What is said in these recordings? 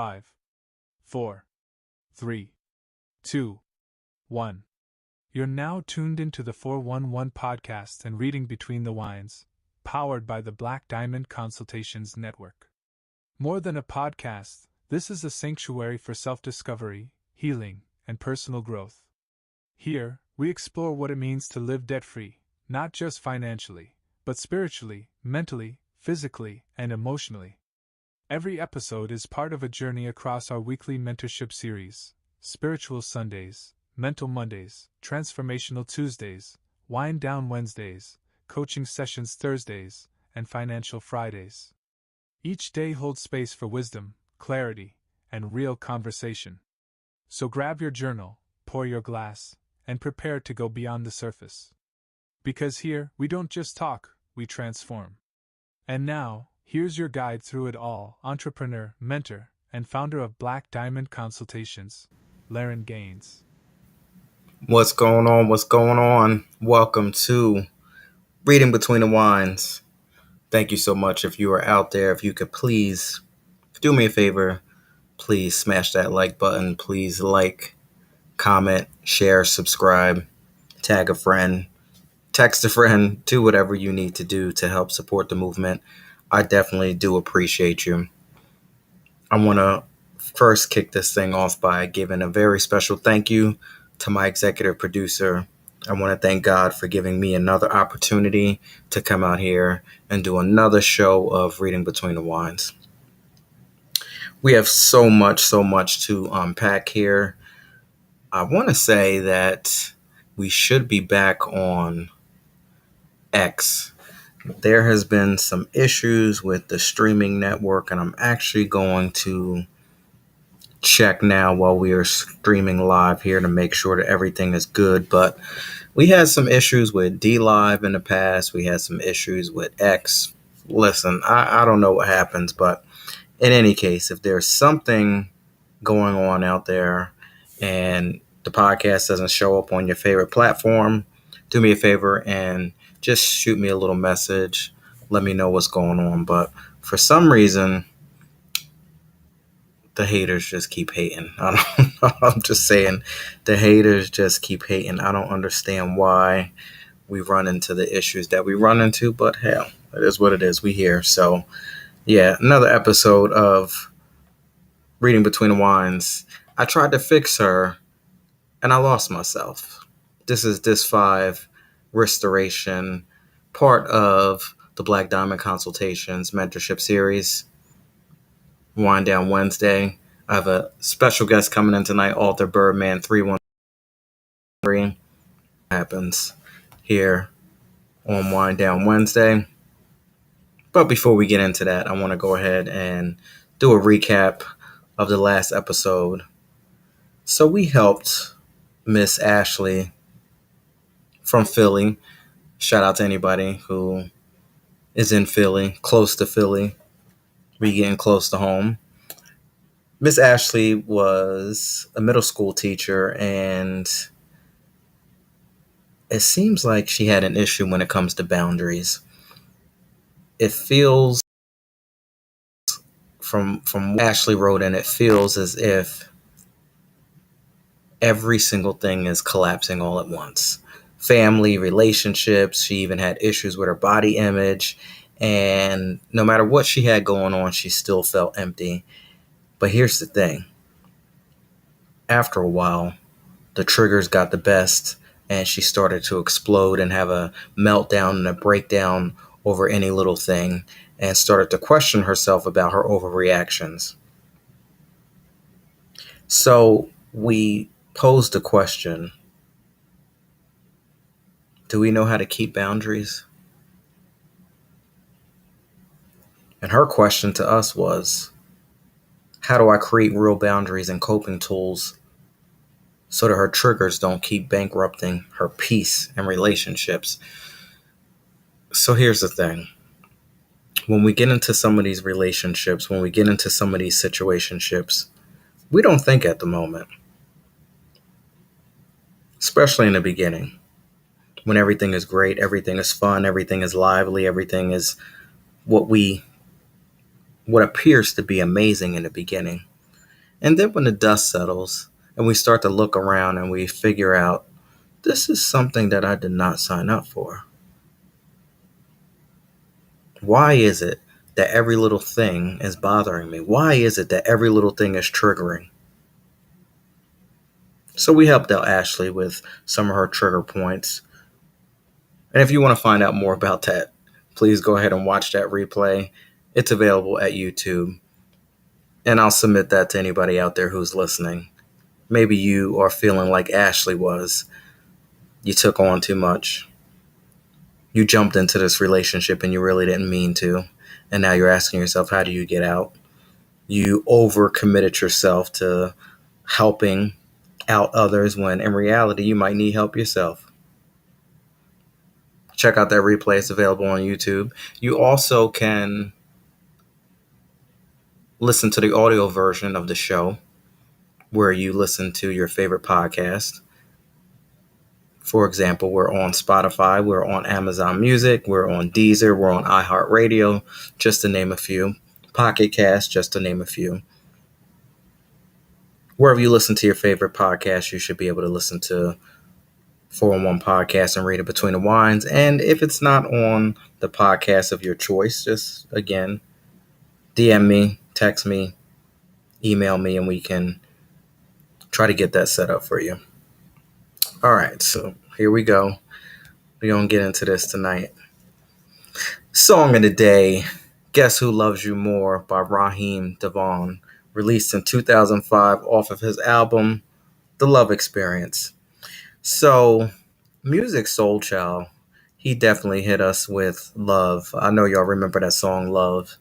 5, 4, 3, 2, 1. You're now tuned into the 411 podcast and reading Between the Wines, powered by the Black Diamond Consultations Network. More than a podcast, this is a sanctuary for self-discovery, healing, and personal growth. Here, we explore what it means to live debt-free, not just financially, but spiritually, mentally, physically, and emotionally. Every episode is part of a journey across our weekly mentorship series: Spiritual Sundays, Mental Mondays, Transformational Tuesdays, Wind Down Wednesdays, Coaching Sessions Thursdays, and Financial Fridays. Each day holds space for wisdom, clarity, and real conversation. So grab your journal, pour your glass, and prepare to go beyond the surface. Because here, we don't just talk, we transform. And now, here's your guide through it all: entrepreneur, mentor, and founder of Black Diamond Consultations, Laren Gaines. What's going on? What's going on? Welcome to Reading Between the Wines. Thank you so much. If you are out there, if you could please do me a favor, please smash that like button. Please like, comment, share, subscribe, tag a friend, text a friend, do whatever you need to do to help support the movement. I definitely do appreciate you. I want to first kick this thing off by giving a very special thank you to my executive producer. I want to thank God for giving me another opportunity to come out here and do another show of Reading Between the Wines. We have so much to unpack here. I want to say that we should be back on X. There has been some issues with the streaming network, and I'm actually going to check now while we are streaming live here to make sure that everything is good. But we had some issues with D Live in the past. We had some issues with X. Listen, I don't know what happens, but in any case, if there's something going on out there and the podcast doesn't show up on your favorite platform, do me a favor and just shoot me a little message. Let me know what's going on. But for some reason, the haters just keep hating. I'm just saying, the haters just keep hating. I don't understand why we run into the issues that we run into, but hell, it is what it is. We here. So yeah, another episode of Reading Between the Wines. I tried to fix her and I lost myself. This is Disc 5 Restoration, part of the Black Diamond Consultations Mentorship Series. Wind Down Wednesday. I have a special guest coming in tonight, author Birdman 313. Happens here on Wind Down Wednesday. But before we get into that, I want to go ahead and do a recap of the last episode. So we helped Miss Ashley from Philly. Shout out to anybody who is in Philly, close to Philly. We getting close to home. Miss Ashley was a middle school teacher, and it seems like she had an issue when it comes to boundaries. It feels, from what Ashley wrote in, it feels as if every single thing is collapsing all at once. Family, relationships, she even had issues with her body image, and no matter what she had going on, she still felt empty. But here's the thing. After a while, the triggers got the best, and she started to explode and have a meltdown and a breakdown over any little thing, and started to question herself about her overreactions. So we posed the question, do we know how to keep boundaries? And her question to us was, how do I create real boundaries and coping tools so that her triggers don't keep bankrupting her peace and relationships? So here's the thing. When we get into some of these relationships, when we get into some of these situationships, we don't think at the moment, especially in the beginning, when everything is great, everything is fun, everything is lively, everything is what appears to be amazing in the beginning. And then when the dust settles and we start to look around and we figure out this is something that I did not sign up for. Why is it that every little thing is bothering me? Why is it that every little thing is triggering? So we helped out Ashley with some of her trigger points. And if you want to find out more about that, please go ahead and watch that replay. It's available at YouTube. And I'll submit that to anybody out there who's listening. Maybe you are feeling like Ashley was. You took on too much. You jumped into this relationship and you really didn't mean to. And now you're asking yourself, how do you get out? You overcommitted yourself to helping out others when in reality you might need help yourself. Check out that replay. It's available on YouTube. You also can listen to the audio version of the show where you listen to your favorite podcast. For example, we're on Spotify, we're on Amazon Music, we're on Deezer, we're on iHeartRadio, just to name a few. Pocket Cast, just to name a few. Wherever you listen to your favorite podcast, you should be able to listen to 411 Podcast and Read It Between the Wines. And if it's not on the podcast of your choice, just, again, DM me, text me, email me, and we can try to get that set up for you. All right, so here we go. We're going to get into this tonight. Song of the day, Guess Who Loves You More by Raheem DeVaughn, released in 2005 off of his album, The Love Experience. So, Music Soul Child, he definitely hit us with Love. I know y'all remember that song, Love.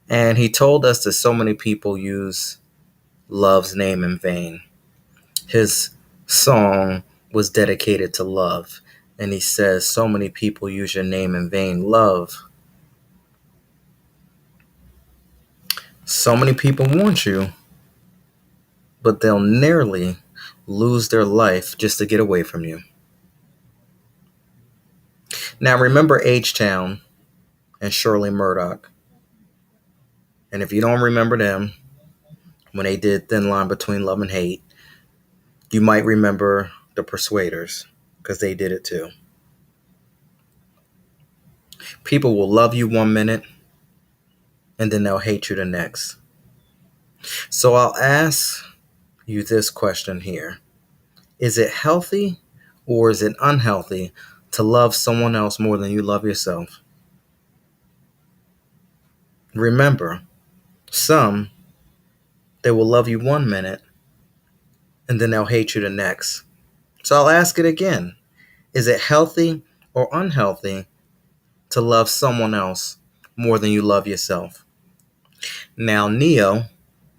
And he told us that so many people use Love's name in vain. His song was dedicated to love. And he says, so many people use your name in vain. Love. So many people want you, but they'll nearly lose their life just to get away from you. Now, remember H-Town and Shirley Murdoch. And if you don't remember them, when they did Thin Line Between Love and Hate, you might remember the Persuaders, because they did it too. People will love you one minute, and then they'll hate you the next. So I'll ask you this question here. Is it healthy or is it unhealthy to love someone else more than you love yourself? Remember, some, they will love you one minute, and then they'll hate you the next. So I'll ask it again. Is it healthy or unhealthy to love someone else more than you love yourself? Now, Neo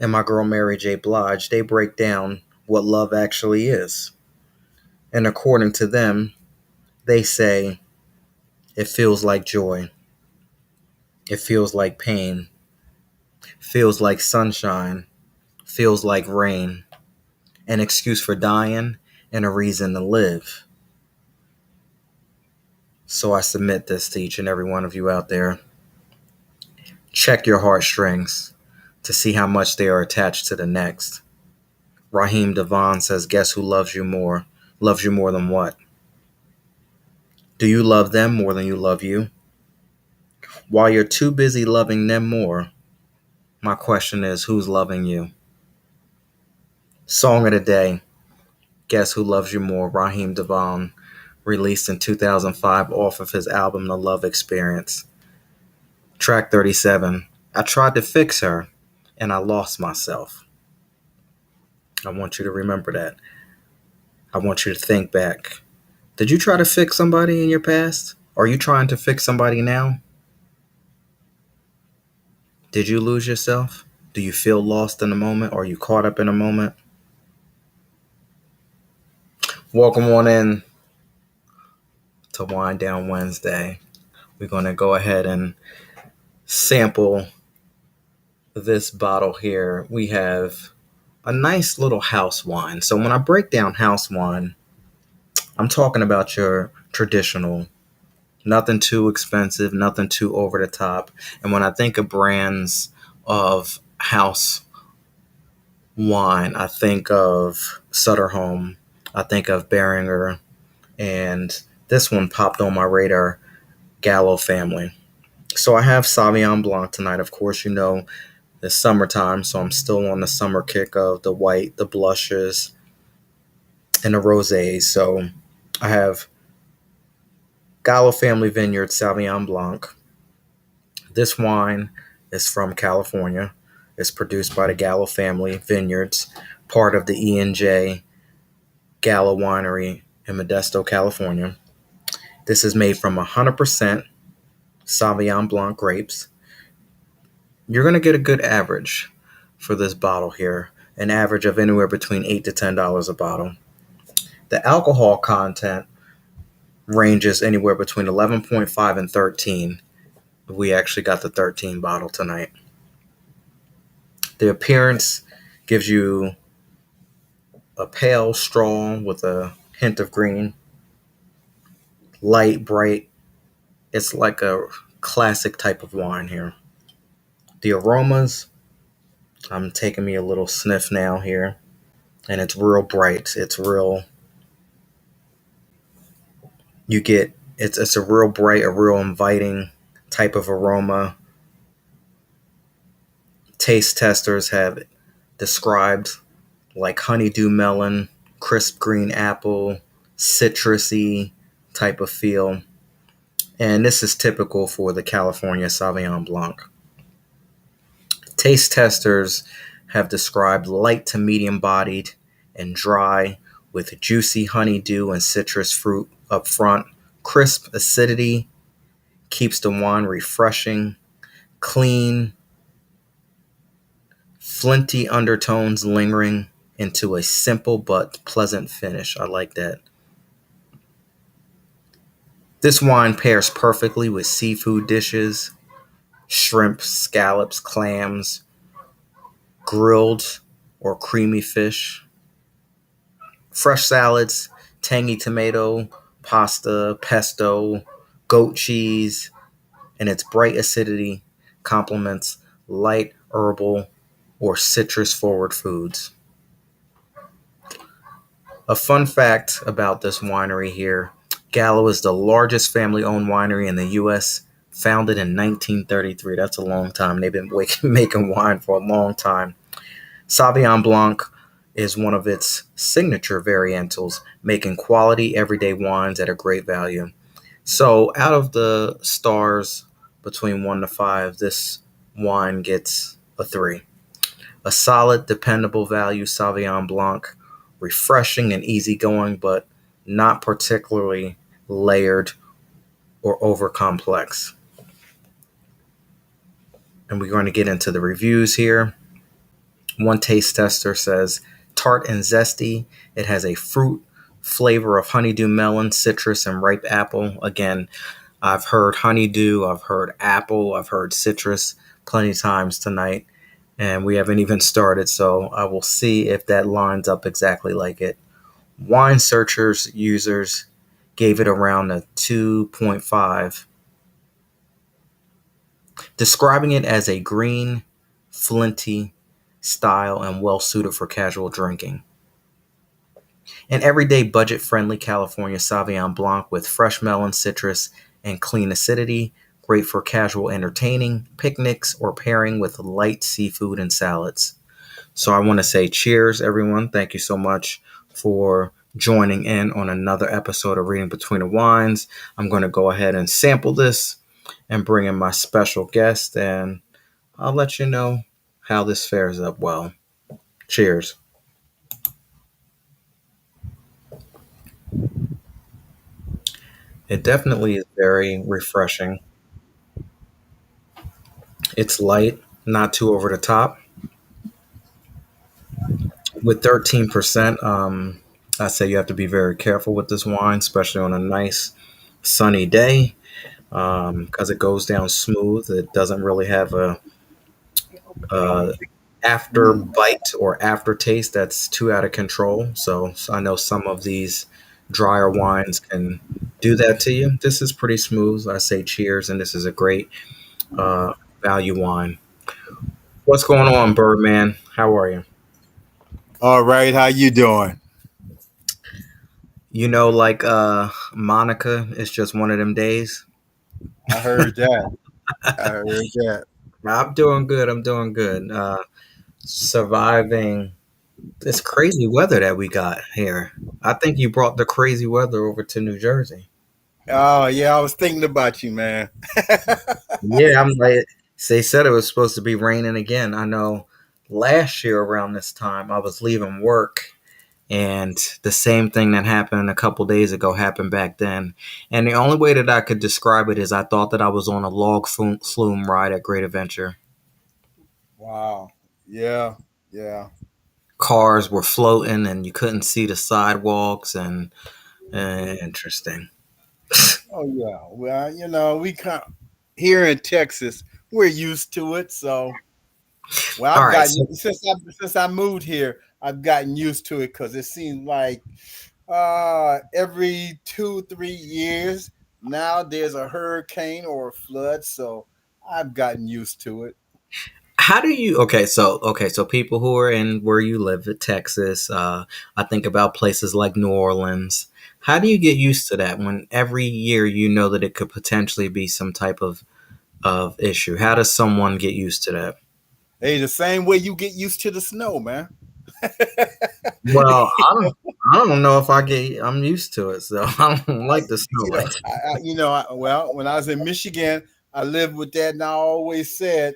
and my girl Mary J. Blige, they break down what love actually is. And according to them, they say it feels like joy. It feels like pain. Feels like sunshine. Feels like rain. An excuse for dying and a reason to live. So I submit this to each and every one of you out there. Check your heartstrings to see how much they are attached to the next. Raheem DeVaughn says, guess who loves you more? Loves you more than what? Do you love them more than you love you? While you're too busy loving them more, my question is, who's loving you? Song of the day, Guess Who Loves You More, Raheem DeVaughn, released in 2005 off of his album, The Love Experience. Track 37, I tried to fix her and I lost myself. I want you to remember that. I want you to think back. Did you try to fix somebody in your past? Are you trying to fix somebody now? Did you lose yourself? Do you feel lost in a moment? Or are you caught up in a moment? Welcome on in to Wind Down Wednesday. We're going to go ahead and sample this bottle here. We have a nice little house wine. So when I break down house wine, I'm talking about your traditional, nothing too expensive, nothing too over the top. And when I think of brands of house wine, I think of Sutter Home, I think of Beringer, and this one popped on my radar, Gallo Family. So I have Sauvignon Blanc tonight. Of course, it's summertime, so I'm still on the summer kick of the white, the blushes, and the rosés. So I have Gallo Family Vineyard Sauvignon Blanc. This wine is from California. It's produced by the Gallo Family Vineyards, part of the E&J Gallo Winery in Modesto, California. This is made from 100% Sauvignon Blanc grapes. You're going to get a good average for this bottle here, an average of anywhere between $8 to $10 a bottle. The alcohol content ranges anywhere between 11.5 and 13. We actually got the 13 bottle tonight. The appearance gives you a pale straw with a hint of green, light, bright. It's like a classic type of wine here. The aromas, I'm taking me a little sniff now here, and it's real bright. It's real, it's a real bright, a real inviting type of aroma. Taste testers have described like honeydew melon, crisp green apple, citrusy type of feel. And this is typical for the California Sauvignon Blanc. Taste testers have described light to medium bodied and dry with juicy honeydew and citrus fruit up front. Crisp acidity keeps the wine refreshing, clean, flinty undertones lingering into a simple but pleasant finish. I like that. This wine pairs perfectly with seafood dishes, shrimp, scallops, clams, grilled or creamy fish, fresh salads, tangy tomato, pasta, pesto, goat cheese, and its bright acidity complements light herbal or citrus forward foods. A fun fact about this winery here, Gallo is the largest family owned winery in the U.S., founded in 1933. That's a long time. They've been making wine for a long time. Sauvignon Blanc is one of its signature varietals, making quality everyday wines at a great value. So, out of the stars between 1 to 5, this wine gets a 3. A solid, dependable value Sauvignon Blanc, refreshing and easygoing, but not particularly layered or over complex. And we're going to get into the reviews here. One taste tester says, tart and zesty. It has a fruit flavor of honeydew melon, citrus, and ripe apple. Again, I've heard honeydew, I've heard apple, I've heard citrus plenty of times tonight, and we haven't even started, so I will see if that lines up exactly like it. Wine Searchers users gave it around a 2.5, describing it as a green, flinty style and well suited for casual drinking. An everyday budget-friendly California Sauvignon Blanc with fresh melon, citrus, and clean acidity, great for casual entertaining, picnics, or pairing with light seafood and salads. So I want to say cheers, everyone. Thank you so much for joining in on another episode of Reading Between the Wines. I'm going to go ahead and sample this and bring in my special guest, and I'll let you know how this fares up well. Cheers. It definitely is very refreshing. It's light, not too over the top. With 13%, I say you have to be very careful with this wine, especially on a nice sunny day, because it goes down smooth. It doesn't really have a after bite or aftertaste that's too out of control. So I know some of these drier wines can do that to you. This is pretty smooth. I say cheers, and this is a great uh, value wine. What's going on, Birdman? How are you? All right, how you doing? Like Monica, it's just one of them days. I heard that. I heard that. I'm doing good. I'm doing good. Surviving this crazy weather that we got here. I think you brought the crazy weather over to New Jersey. Oh yeah, I was thinking about you, man. Yeah, I'm like, they said it was supposed to be raining again. I know last year around this time, I was leaving work, and the same thing that happened a couple days ago happened back then. And the only way that I could describe it is I thought that I was on a log flume ride at Great Adventure. Wow. Yeah. Yeah. Cars were floating and you couldn't see the sidewalks and interesting. Oh yeah. Well, we kind here in Texas, we're used to it. So, well, All I've right, gotten so since I moved here, I've gotten used to it because it seems like every 2 3 years now there's a hurricane or a flood. So I've gotten used to it. how do you okay so people who are in where you live in Texas, I think about places like New Orleans. How do you get used to that when every year you know that it could potentially be some type of issue? How does someone get used to that? Hey, the same way you get used to the snow, man. Well, I don't know if I'm used to it, so I don't like the snow like that. Well, when I was in Michigan, I lived with that, and I always said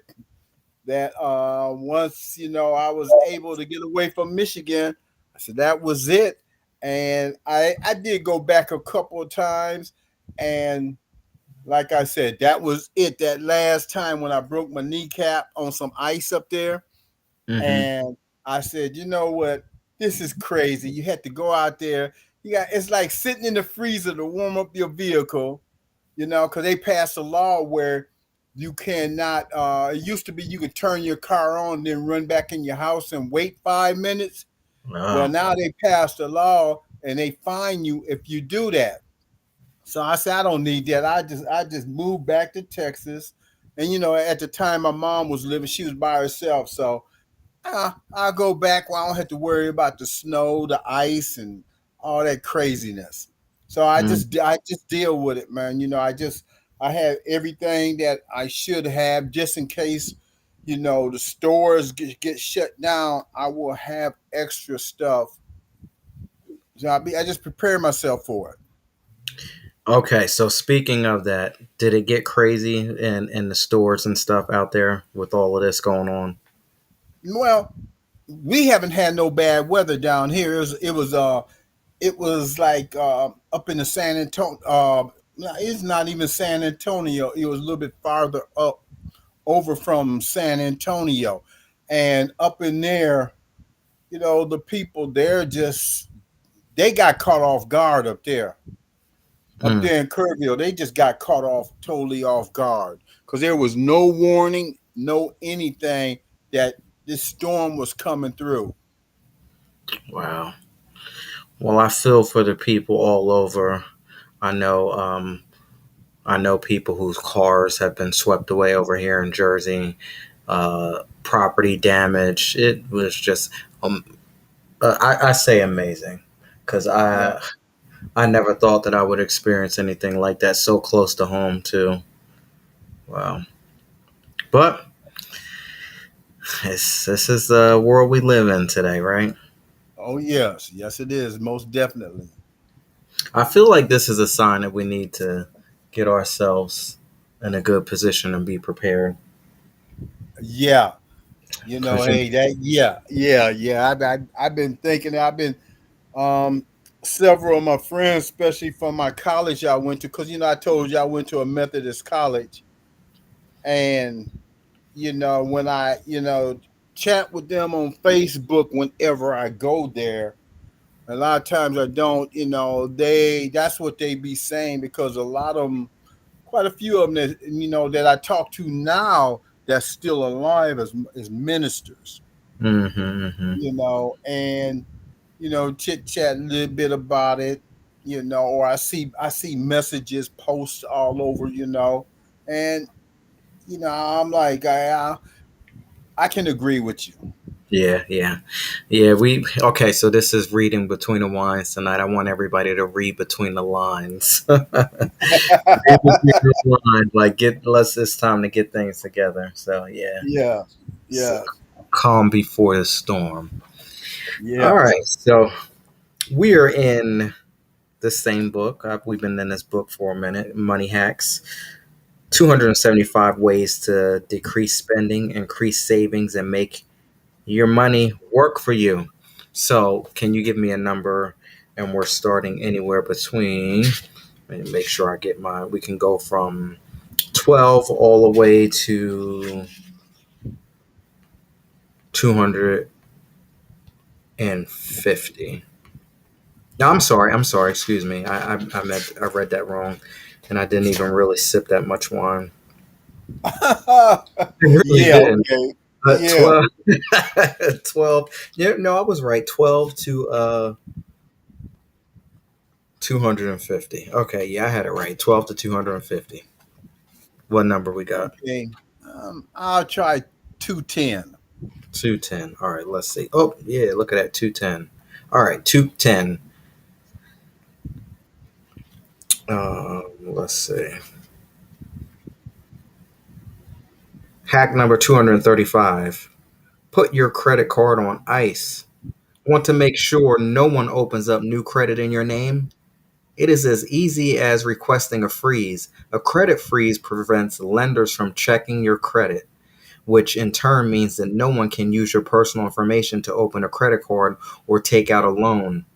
that once I was able to get away from Michigan, I said that was it. And I did go back a couple of times, and like I said, that was it. That last time when I broke my kneecap on some ice up there, Hmm. and I said, you know what? This is crazy. You had to go out there. It's like sitting in the freezer to warm up your vehicle, because they passed a law where you cannot. It used to be you could turn your car on, then run back in your house and wait 5 minutes. Well, Oh, now they passed a law and they fine you if you do that. So I said I don't need that. I just moved back to Texas, and at the time my mom was living, she was by herself, so I'll go back where I don't have to worry about the snow, the ice, and all that craziness. So I just deal with it, man. I have everything that I should have just in case, the stores get shut down. I will have extra stuff. So I just prepare myself for it. okay. So speaking of that, did it get crazy in the stores and stuff out there with all of this going on? Well, we haven't had no bad weather down here. It was like up in the San Antonio. No, it's not even San Antonio. It was a little bit farther up, over from San Antonio, and up in there, the people there they got caught off guard up there. Up Mm, there in Kerrville, they just got caught off totally off guard because there was no warning, no anything that this storm was coming through. wow. Well, I feel for the people all over. I know. I know people whose cars have been swept away over here in Jersey. Property damage. It was just. I say amazing because Yeah. I never thought that I would experience anything like that so close to home too. Wow. But this is the world we live in today, right? Oh yes, yes it is, most definitely. I feel like this is a sign that we need to get ourselves in a good position and be prepared. Yeah, Cause you, hey, that, yeah, yeah, yeah. I've been thinking. I've been um several of my friends, especially from my college I went to, because I told you I went to a Methodist college, and when I chat with them on Facebook whenever I go there. A lot of times I don't. That's what they be saying because a lot of them, quite a few of them that that I talk to now that's still alive as ministers. mm-hmm, And chit chat a little bit about it, or I see messages posts all over, and I'm like I can agree with you. Yeah, yeah, yeah. We okay. So this is reading between the lines tonight. I want everybody to read between the lines. Read between the lines. Like get. Let's. It's time to get things together. So yeah. Yeah, So, yeah, calm before the storm. All yes. right. So we are in the same book. We've been in this book for a minute. Money Hacks. 275 ways to decrease spending, increase savings, and make your money work for you. So, can you give me a number? And we're starting anywhere between, let me make sure I get mine. We can go from 12 all the way to 250. No, I'm sorry. I'm sorry. Excuse me. I read that wrong. And I didn't even really sip that much wine. I really Yeah, didn't. okay. But Yeah, 12, 12. Yeah, no, I was right. 12 to 250. Okay, yeah, I had it right. 12 to 250. What number we got? okay. I'll try 210. 210. All right, let's see. Oh, yeah, look at that. 210. All right, 210. Let's see. Hack number 235. Put your credit card on ice. Want to make sure no one opens up new credit in your name? It is as easy as requesting a freeze. A credit freeze prevents lenders from checking your credit, which in turn means that no one can use your personal information to open a credit card or take out a loan.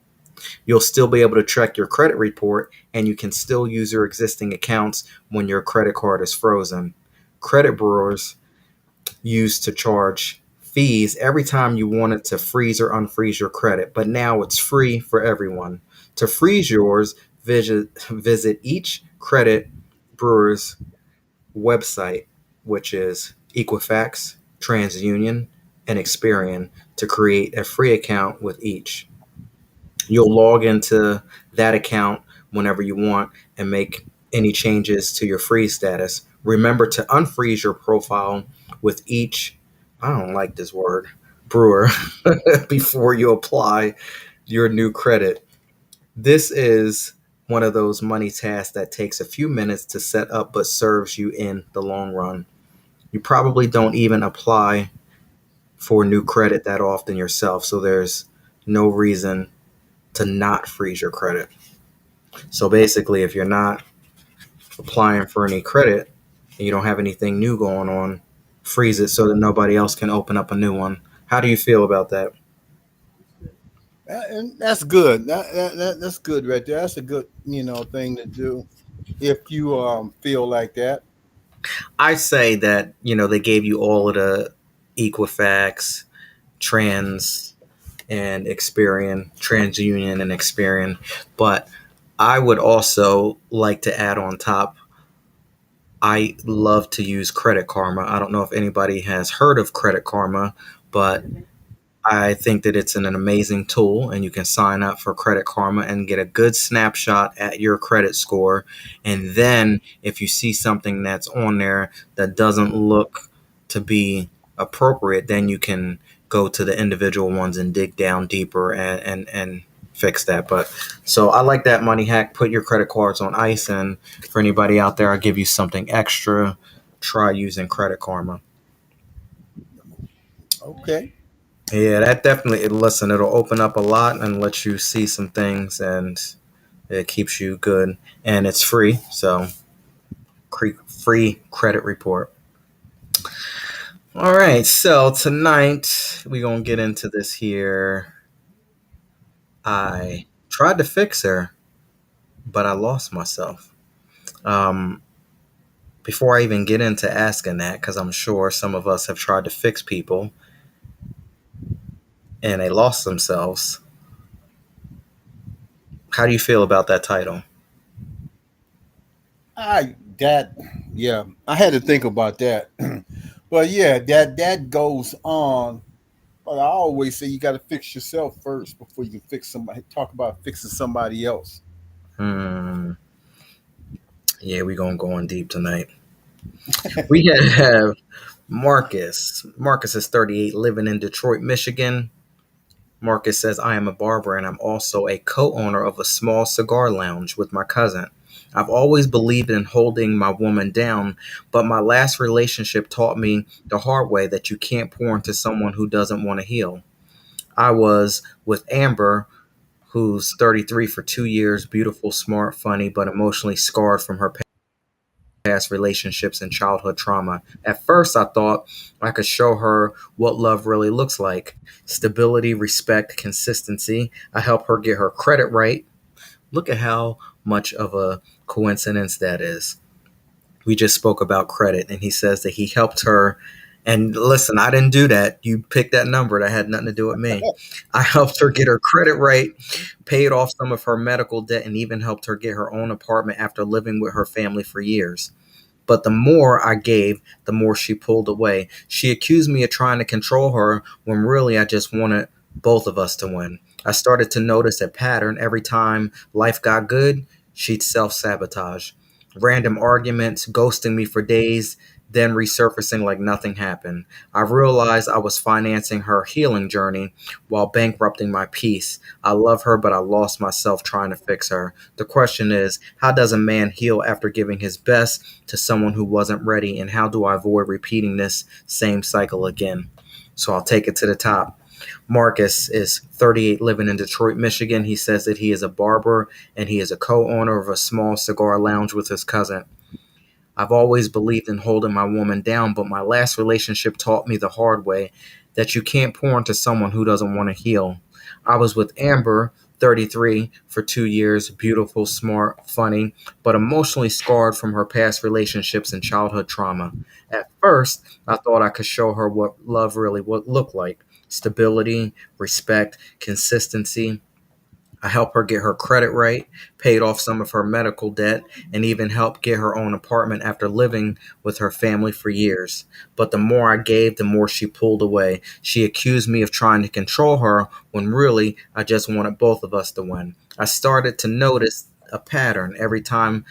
You'll still be able to check your credit report, and you can still use your existing accounts when your credit card is frozen. Credit bureaus used to charge fees every time you wanted to freeze or unfreeze your credit, but now it's free for everyone. To freeze yours, visit each credit brewer's website, which is Equifax, TransUnion, and Experian, to create a free account with each. You'll log into that account whenever you want and make any changes to your freeze status. Remember to unfreeze your profile with each, I don't like this word, brewer before you apply your new credit. This is one of those money tasks that takes a few minutes to set up but serves you in the long run. You probably don't even apply for new credit that often yourself, so there's no reason to not freeze your credit. So basically, if you're not applying for any credit and you don't have anything new going on, freeze it so that nobody else can open up a new one. How do you feel about that? And that's good. That's good right there. That's a good, thing to do if you feel like that. I say that, they gave you all of the Equifax, Trans, and Experian, TransUnion and Experian, but I would also like to add on top, I love to use Credit Karma. I don't know if anybody has heard of Credit Karma, but I think that it's an amazing tool, and you can sign up for Credit Karma and get a good snapshot at your credit score. And then, if you see something that's on there that doesn't look to be appropriate, then you can go to the individual ones and dig down deeper and fix that. But so I like that money hack. Put your credit cards on ice, and for anybody out there, I'll give you something extra. Try using Credit Karma. Okay. Yeah, that definitely. Listen, it'll open up a lot and let you see some things, and it keeps you good, and it's free. So, free credit report. All right, so tonight we're gonna get into this here. I tried to fix her, but I lost myself. Um, Before I even get into asking that, because I'm sure some of us have tried to fix people and they lost themselves. How do you feel about that title? I that yeah, I had to think about that. But yeah, that goes on. But I always say you got to fix yourself first before you can fix somebody. Talk about fixing somebody else. Hmm. Yeah, we're gonna go on deep tonight. We have Marcus. Marcus is 38, living in Detroit, Michigan. Marcus says, I am a barber and I'm also a co owner of a small cigar lounge with my cousin. I've always believed in holding my woman down, but my last relationship taught me the hard way that you can't pour into someone who doesn't want to heal. I was with Amber, who's 33, for 2 years, beautiful, smart, funny, but emotionally scarred from her past relationships and childhood trauma. At first, I thought I could show her what love really looks like: stability, respect, consistency. I helped her get her credit right. Look at how much of a coincidence that is. We just spoke about credit, and he says that he helped her. And listen, I didn't do that. You picked that number. That had nothing to do with me. I helped her get her credit right, paid off some of her medical debt, and even helped her get her own apartment after living with her family for years. But the more I gave, the more she pulled away. She accused me of trying to control her when really I just wanted both of us to win. I started to notice a pattern. Every time life got good, she'd self sabotage. Random arguments, ghosting me for days, then resurfacing like nothing happened. I realized I was financing her healing journey while bankrupting my peace. I love her, but I lost myself trying to fix her. The question is, how does a man heal after giving his best to someone who wasn't ready, and how do I avoid repeating this same cycle again? So I'll take it to the top. Marcus is 38, living in Detroit, Michigan. He says that he is a barber and he is a co owner of a small cigar lounge with his cousin. I've always believed in holding my woman down, but my last relationship taught me the hard way that you can't pour into someone who doesn't want to heal. I was with Amber, 33, for 2 years, beautiful, smart, funny, but emotionally scarred from her past relationships and childhood trauma. At first, I thought I could show her what love really would look like: stability, respect, consistency. I helped her get her credit right, paid off some of her medical debt, and even helped get her own apartment after living with her family for years. But the more I gave, the more she pulled away. She accused me of trying to control her when really I just wanted both of us to win. I started to notice a pattern. Every time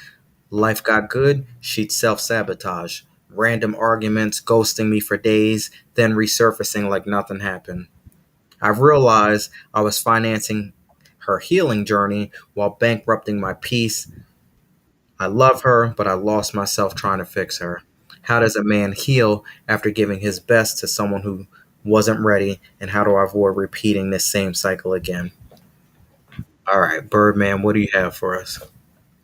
life got good, she'd self sabotage. Random arguments, ghosting me for days, then resurfacing like nothing happened. I realized I was financing her healing journey while bankrupting my peace. I love her, but I lost myself trying to fix her. How does a man heal after giving his best to someone who wasn't ready? And how do I avoid repeating this same cycle again? All right, Birdman, what do you have for us?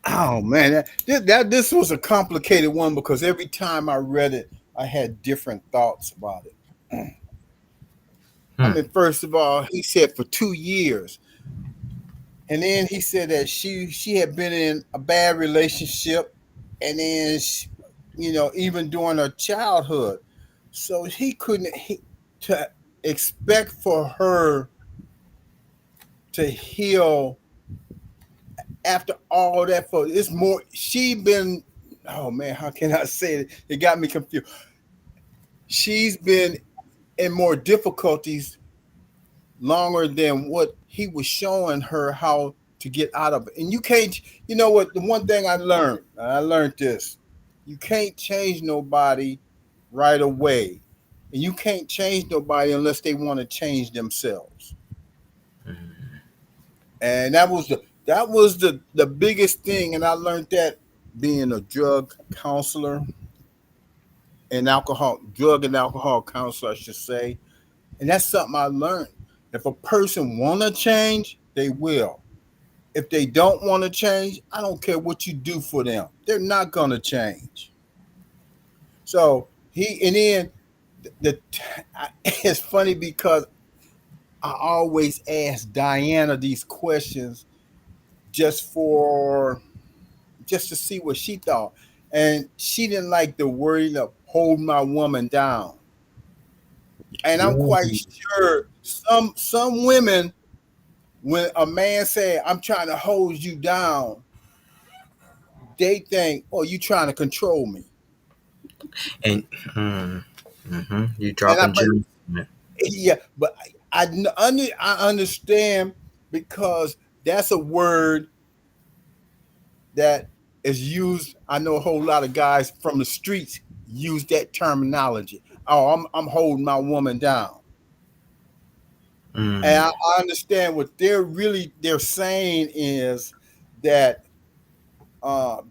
Oh man, this was a complicated one because every time I read it, I had different thoughts about it. I Hmm. mean, first of all, he said for 2 years, and then he said that she had been in a bad relationship, and then even during her childhood, so he couldn't to expect for her to heal after all that. For it's more she been. Oh man, how can I say it? It got me confused. She's been in more difficulties longer than what he was showing her how to get out of it. And you can't, you know what? The one thing I learned this: you can't change nobody right away, and you can't change nobody unless they want to change themselves. And that was the biggest thing. And I learned that being a drug and alcohol counselor, I should say. And that's something I learned. If a person want to change, they will. If they don't want to change, I don't care what you do for them. They're not going to change. So and then it's funny because I always ask Diana these questions just for just to see what she thought. And she didn't like the word of hold my woman down. And I'm quite Ooh. sure some women, when a man say, I'm trying to hold you down, they think, oh, you trying to control me. And you And I dropping but gems. yeah, but I understand because that's a word that is used. I know a whole lot of guys from the streets use that terminology. oh, I'm holding my woman down. And Mm. I understand what they're saying is that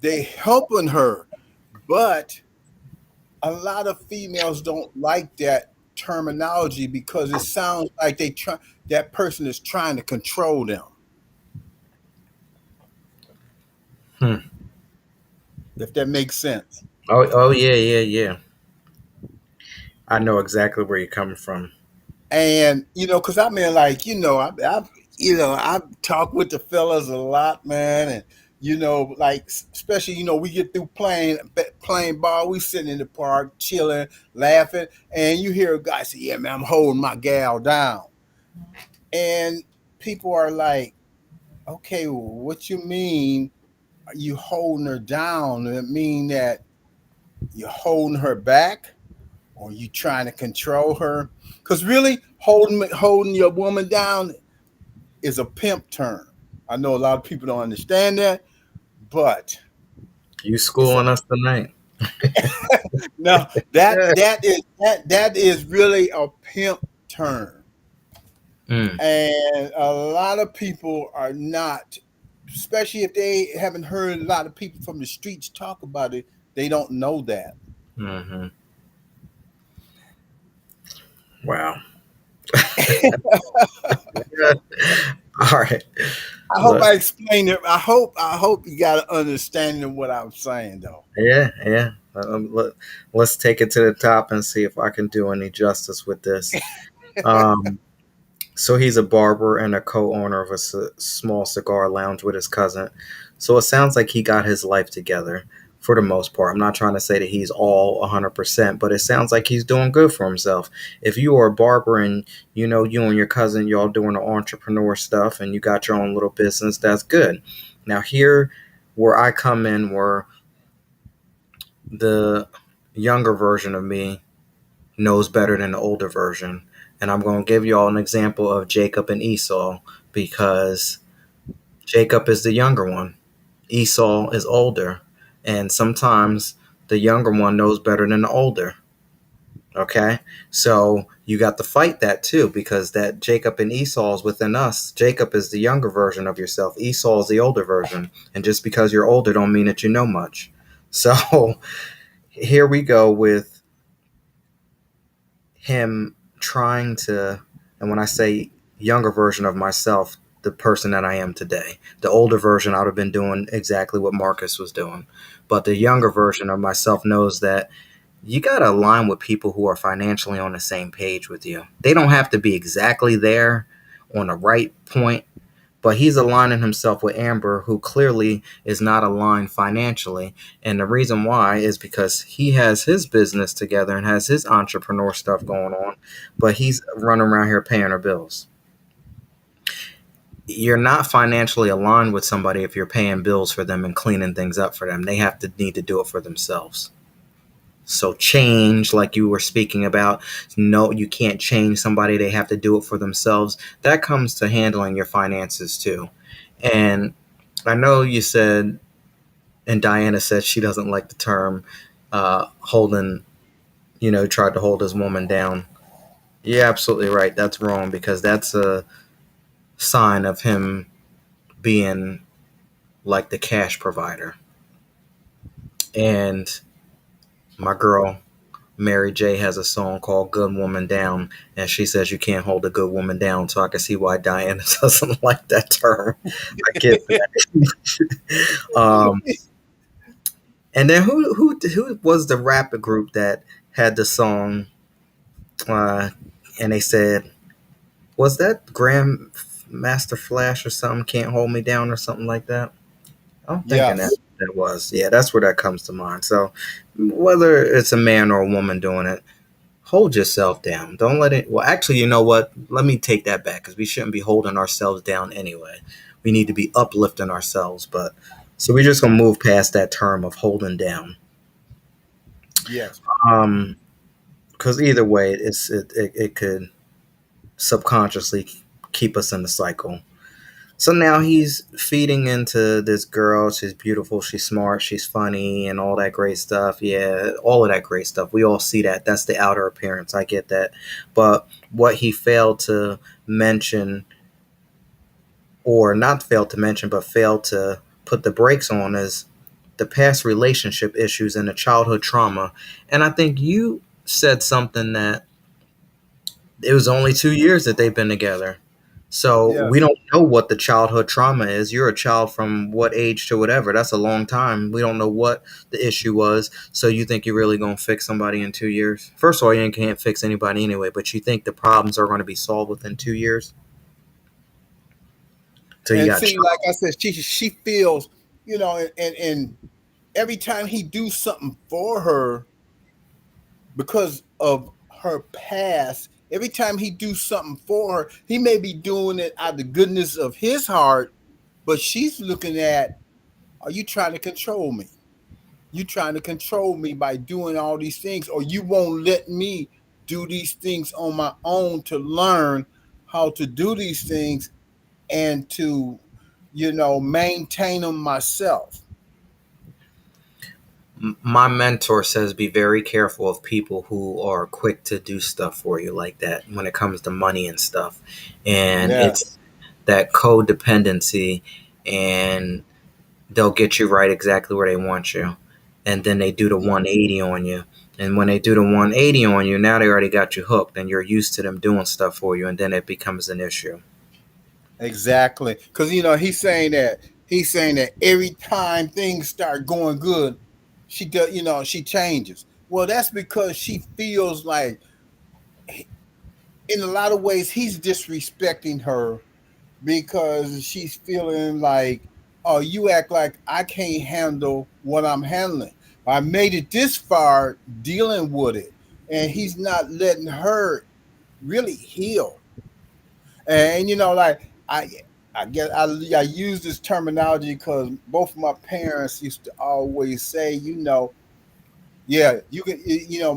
they helping her, but a lot of females don't like that terminology because it sounds like that person is trying to control them. Hmm. If that makes sense. Oh yeah, yeah, yeah. I know exactly where you're coming from. And because I mean, like, I talk with the fellas a lot, man, and like, especially, we get through playing ball, we sitting in the park chilling, laughing, and you hear a guy say, "Yeah, man, I'm holding my gal down," and people are like, "Okay, well, what you mean? Are you holding her down? Does it mean that you're holding her back?" Or you trying to control her? Because really, holding your woman down is a pimp term. I know a lot of people don't understand that, but You it's a schooling us tonight? no. That is really a pimp term, Mm, and a lot of people are not, especially if they haven't heard a lot of people from the streets talk about it. They don't know that. hmm. Wow. All right. I hope Look, I explained it. I hope you got an understanding of what I'm saying, though. yeah, yeah. Let's take it to the top and see if I can do any justice with this. Um, so he's a barber and a co-owner of a small cigar lounge with his cousin. So it sounds like he got his life together for the most part. I'm not trying to say that he's all 100%, but it sounds like he's doing good for himself. If you are a barber and you and your cousin, y'all doing the entrepreneur stuff and you got your own little business, that's good. Now here, where I come in, where the younger version of me knows better than the older version. And I'm going to give you all an example of Jacob and Esau because Jacob is the younger one, Esau is older. And sometimes the younger one knows better than the older. Okay. So you got to fight that too because that Jacob and Esau is within us. Jacob is the younger version of yourself, Esau is the older version. And just because you're older don't mean that you know much. So here we go with him trying to, and when I say younger version of myself, the person that I am today. The older version, I would have been doing exactly what Marcus was doing. But the younger version of myself knows that you got to align with people who are financially on the same page with you. They don't have to be exactly there on the right point, but he's aligning himself with Amber, who clearly is not aligned financially. And the reason why is because he has his business together and has his entrepreneur stuff going on, but he's running around here paying her bills. You're not financially aligned with somebody if you're paying bills for them and cleaning things up for them. They have to need to do it for themselves. So change, like you were speaking about, no, you can't change somebody. They have to do it for themselves. That comes to handling your finances too. And I know you said, and Diana said she doesn't like the term holding, tried to hold his woman down. You're absolutely right. That's wrong because that's a sign of him being like the cash provider. And my girl, Mary J has a song called Good Woman Down, and she says you can't hold a good woman down. So I can see why Diana doesn't like that term. I get that. And then who was the rapper group that had the song? Uh, and they said, was that Grandmaster Flash or something? Can't hold me down or something like that. I'm thinking Yes. that was, yeah, that's where that comes to mind. So whether it's a man or a woman doing it, hold yourself down. Don't let it. Well, actually, you know what? Let me take that back because we shouldn't be holding ourselves down anyway. We need to be uplifting ourselves. But so we're just gonna move past that term of holding down. Yes. Um, because either way, it could subconsciously keep us in the cycle. So now he's feeding into this girl. She's beautiful, she's smart, she's funny, and all that great stuff. Yeah, all of that great stuff. We all see that. That's the outer appearance. I get that. But what he failed to mention, or not failed to mention, but failed to put the brakes on, is the past relationship issues and the childhood trauma. And I think you said something that it was only 2 years that they've been together. So we Yes. don't know what the childhood trauma is. You're a child from what age to whatever. That's a long time. We don't know what the issue was. So you think you're really going to fix somebody in 2 years? First of all, you can't fix anybody anyway, but you think the problems are going to be solved within 2 years? So you And got see, like I said, she feels, and every time he do something for her because of her past, every time he do something for her, he may be doing it out of the goodness of his heart, but she's looking at, are you trying to control me? You trying to control me by doing all these things, or you won't let me do these things on my own to learn how to do these things and to, maintain them myself. my mentor says be very careful of people who are quick to do stuff for you like that when it comes to money and stuff. And it's Yes. that codependency, and they'll get you right exactly where they want you. And then they do the Yeah. 180 on you. And when they do the 180 on you, now they already got you hooked and you're used to them doing stuff for you. And then it becomes an issue. Exactly. Because he's saying that every time things start going good, she does, she changes. Well, that's because she feels like in a lot of ways he's disrespecting her because she's feeling like, oh, you act like I can't handle what I'm handling. I made it this far dealing with it, and he's not letting her really heal. And like I, I guess I use this terminology because both of my parents used to always say, yeah, you can.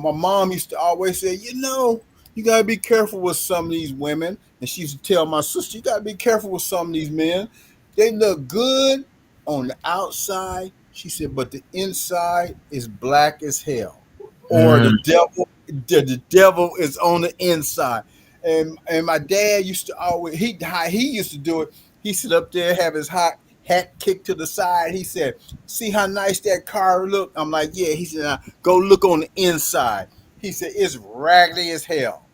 My mom used to always say, you gotta be careful with some of these women, and she used to tell my sister, you gotta be careful with some of these men. They look good on the outside, she said, but the inside is black as hell, or the Mm. devil. The devil is on the inside. And my dad used to always how he used to do it. He sit up there, have his hot hat kicked to the side. He said, see how nice that car look? I'm like, yeah. He said, now go look on the inside. He said, it's raggedy as hell.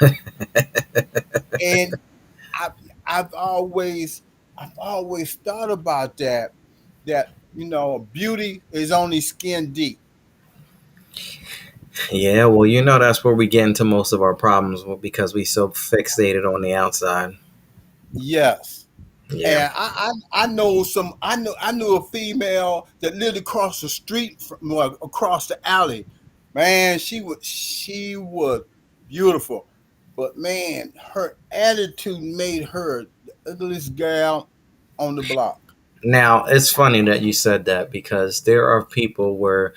And I, I've always, I've always thought about that, beauty is only skin deep. Yeah, well, that's where we get into most of our problems because we so fixated on the outside. Yes. Yeah. And I knew a female that lived across the street from, well, across the alley. Man, she was beautiful, but man, her attitude made her the ugliest gal on the block. Now, it's funny that you said that because there are people where,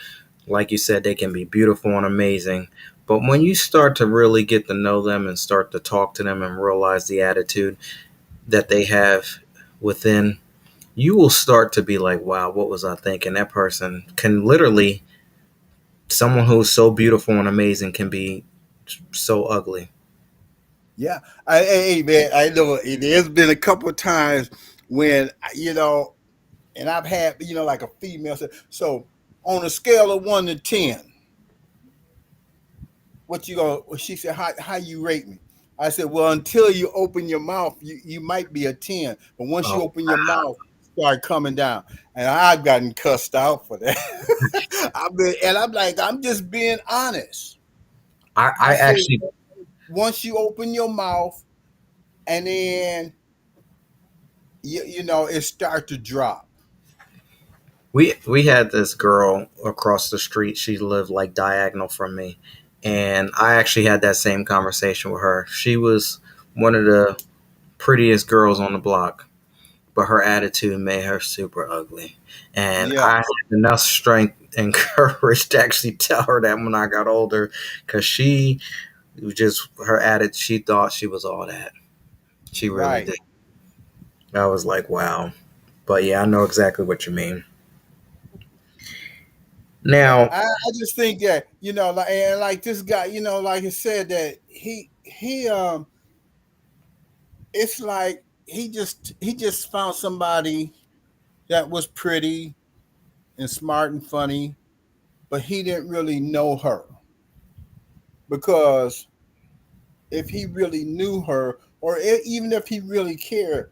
like you said, they can be beautiful and amazing. But when you start to really get to know them and start to talk to them and realize the attitude that they have within, you will start to be like, wow, what was I thinking? That person can literally, someone who's so beautiful and amazing can be so ugly. Yeah, hey man, I know there's been a couple of times when and I've had like a female say, so on a scale of 1 to 10, what you gonna? Well, she said, how you rate me? I said, well, until you open your mouth, you might be a 10, but once you Oh, open your mouth, start coming down, and I've gotten cussed out for that. I'm like, I'm just being honest. I I said, actually, once you open your mouth, and then it start to drop. we had this girl across the street. She lived like diagonal from me, and I actually had that same conversation with her. She was one of the prettiest girls on the block, but her attitude made her super ugly. And Yeah, I had enough strength and courage to actually tell her that when I got older, because she was just her attitude. She thought she was all that. She really right. did. I was like, wow. But yeah, I know exactly what you mean. Yeah, Now, I just think that like and like this guy, like I said that it's like he just found somebody that was pretty and smart and funny, but he didn't really know her because if he really knew her, or even if he really cared,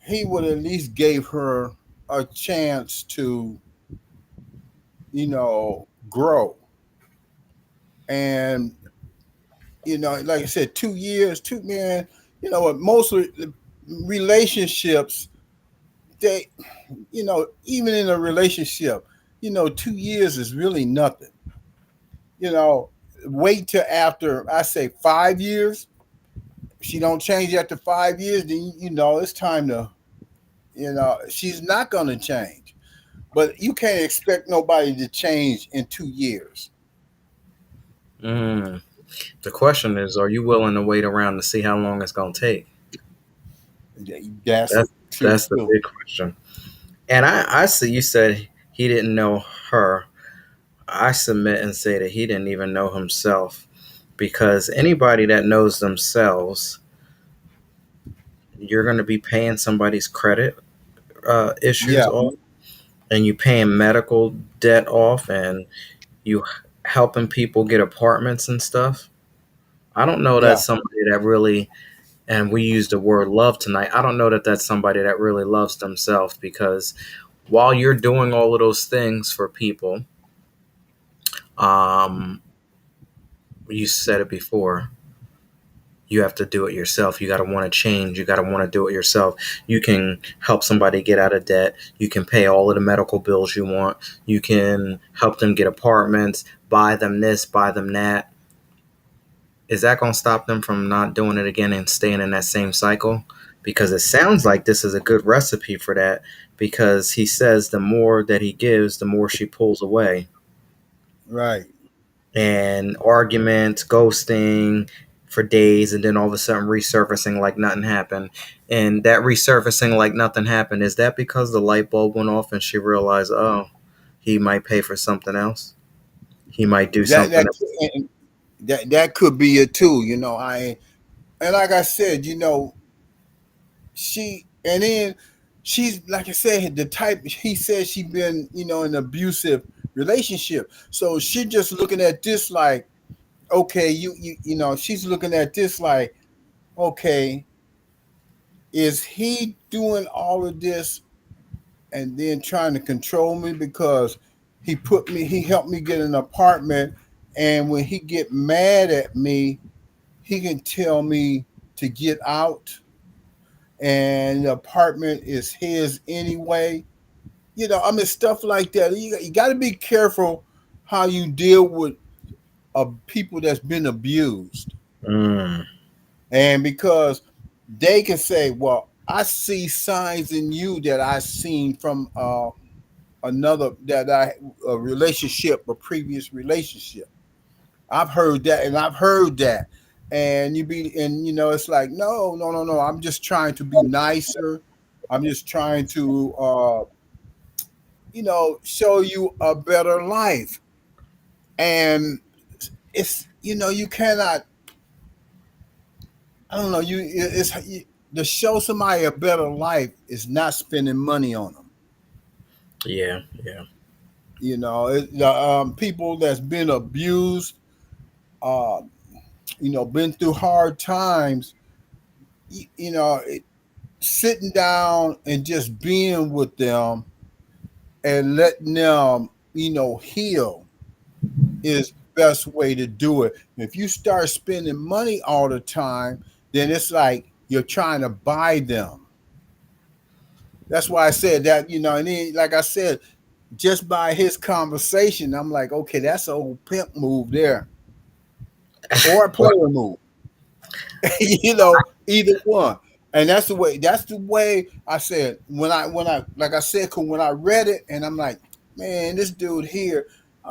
he would at least gave her a chance to grow. And like I said, 2 years, two man, most relationships, they, even in a relationship, 2 years is really nothing. You know, wait till after I say 5 years. If she don't change after 5 years, then it's time to, she's not gonna change. But you can't expect nobody to change in 2 years. mm, the question is, are you willing to wait around to see how long it's gonna take? That's That's true that's the too. big question. And I see you said he didn't know her. I submit and say that he didn't even know himself, because anybody that knows themselves, you're going to be paying somebody's credit issues Yeah, off, and you paying medical debt off, and you helping people get apartments and stuff. I don't know that yeah. somebody that really, and we use the word love tonight. I don't know that that's somebody that really loves themselves, because while you're doing all of those things for people, um, you said it before, you have to do it yourself. You got to want to change. You got to want to do it yourself. You can help somebody get out of debt. You can pay all of the medical bills you want. You can help them get apartments, buy them this, buy them that. Is that going to stop them from not doing it again and staying in that same cycle? Because it sounds like this is a good recipe for that, because he says the more that he gives, the more she pulls away. Right. And arguments, ghosting for days, and then all of a sudden resurfacing like nothing happened. And that resurfacing like nothing happened, is that because the light bulb went off and she realized, oh, he might pay for something else? He might do That something that else. and that could be it too. I and like I said, she and then she's like I said, the type he said she been in an abusive relationship. So she just looking at this like, okay, she's looking at this like, okay, is he doing all of this and then trying to control me because he helped me get an apartment, and when he get mad at me, he can tell me to get out, and the apartment is his anyway. I mean, stuff like that. You got to be careful how you deal with people that's been abused, Mm, and because they can say, "Well, I see signs in you that I seen from another that I a relationship, a previous relationship." I've heard that, and I've heard that, and it's like, no, no, no, no. I'm just trying to be nicer. I'm just trying to, show you a better life, and it's you cannot. I don't know. To show somebody a better life is not spending money on them. yeah, yeah, The people that's been abused, uh, been through hard times. You, you know, sitting down and just being with them and letting them, heal is the best way to do it. If you start spending money all the time, then it's like you're trying to buy them. That's why I said that, and then, like I said, just by his conversation, I'm like, okay, that's an old pimp move there, or a well, player move. Either one. And that's the way I said when I like I said, 'cause when I read it, and I'm like, man, this dude here,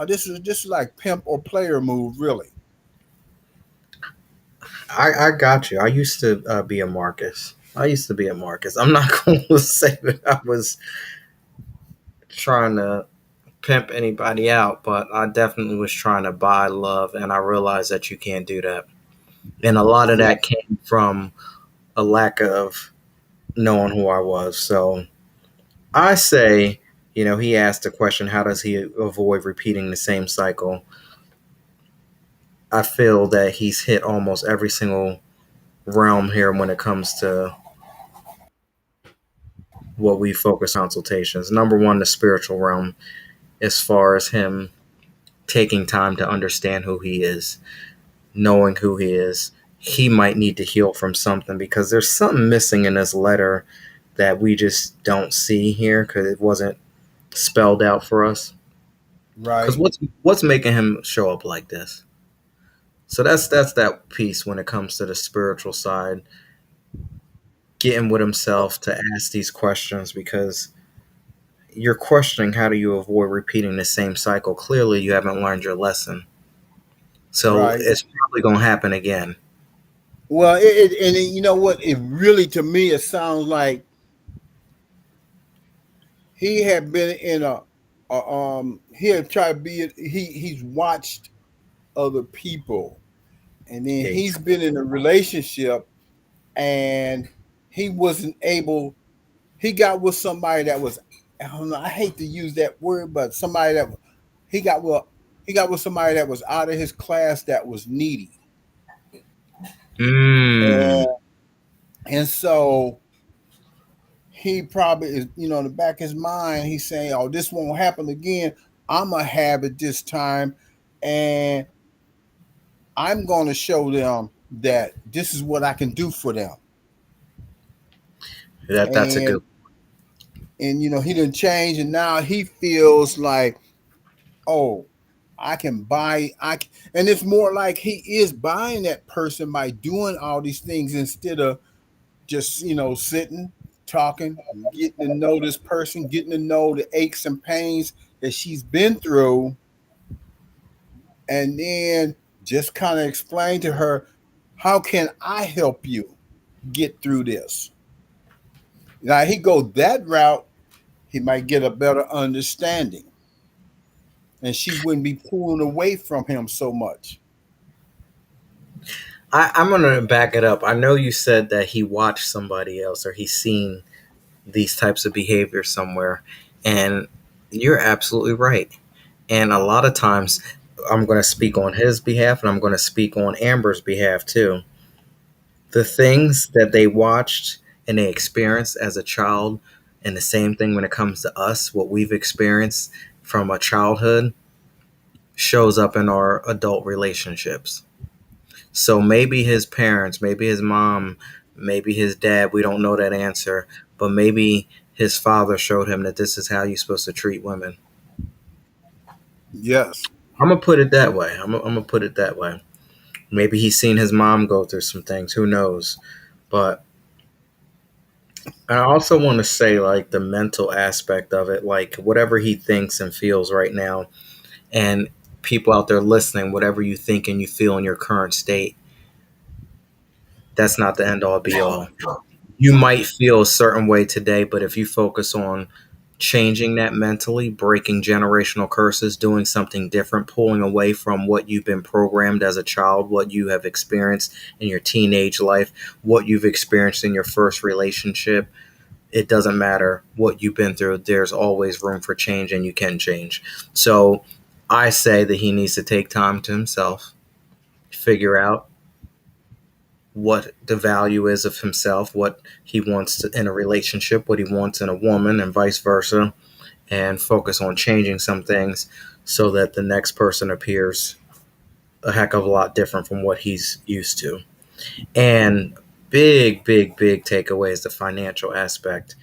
this is like pimp or player move, really. I got you. I used to be a Marcus. I used to be a Marcus. I'm not going to say that I was trying to pimp anybody out, but I definitely was trying to buy love, and I realized that you can't do that. And a lot of Yeah. that came from a lack of knowing who I was. So I say, he asked the question, how does he avoid repeating the same cycle? I feel that he's hit almost every single realm here when it comes to what we focus on consultations. Number one, the spiritual realm, as far as him taking time to understand who he is, knowing who he is. He might need to heal from something because there's something missing in this letter that we just don't see here because it wasn't spelled out for us. Because Right. what's making him show up like this? So that's that piece when it comes to the spiritual side, getting with himself to ask these questions because you're questioning how do you avoid repeating the same cycle. Clearly, you haven't learned your lesson, so Right. it's probably going to happen again. Well, you know what? It really, to me, it sounds like he had been in he had tried to be, he's watched other people, and then Yeah, he's been in a relationship, and he wasn't able. He got with somebody that was, I don't know. I hate to use that word, but somebody that he got with. He got with somebody that was out of his class that was needy, mm, and so he probably is, in the back of his mind, he's saying, "Oh, this won't happen again. I'm gonna have it this time, and I'm gonna show them that this is what I can do for them." that's a good. And he didn't change, and now he feels like, oh, I can buy. And it's more like he is buying that person by doing all these things instead of just sitting, talking, getting to know this person, getting to know the aches and pains that she's been through, and then just kind of explain to her, how can I help you get through this? Now he go that route, he might get a better understanding, and she wouldn't be pulling away from him so much. I'm gonna back it up. I know you said that he watched somebody else or he's seen these types of behavior somewhere, and you're absolutely right. And a lot of times, I'm going to speak on his behalf, and I'm going to speak on Amber's behalf too. The things that they watched and they experienced as a child, and the same thing when it comes to us, what we've experienced from a childhood, shows up in our adult relationships. So maybe his parents, maybe his mom, maybe his dad, we don't know that answer, but maybe his father showed him that this is how you're supposed to treat women. Yes. I'm gonna put it that way. I'm gonna put it that way. Maybe he's seen his mom go through some things. Who knows? But I also want to say, like, the mental aspect of it, like whatever he thinks and feels right now, and people out there listening, whatever you think and you feel in your current state, that's not the end all be all. You might feel a certain way today, but if you focus on changing that mentally, breaking generational curses, doing something different, pulling away from what you've been programmed as a child, what you have experienced in your teenage life, what you've experienced in your first relationship, it doesn't matter what you've been through. There's always room for change and you can change. So I say that he needs to take time to himself, figure out what the value is of himself, what he wants in a relationship, what he wants in a woman, and vice versa, and focus on changing some things so that the next person appears a heck of a lot different from what he's used to. And big, big, big takeaway is the financial aspect.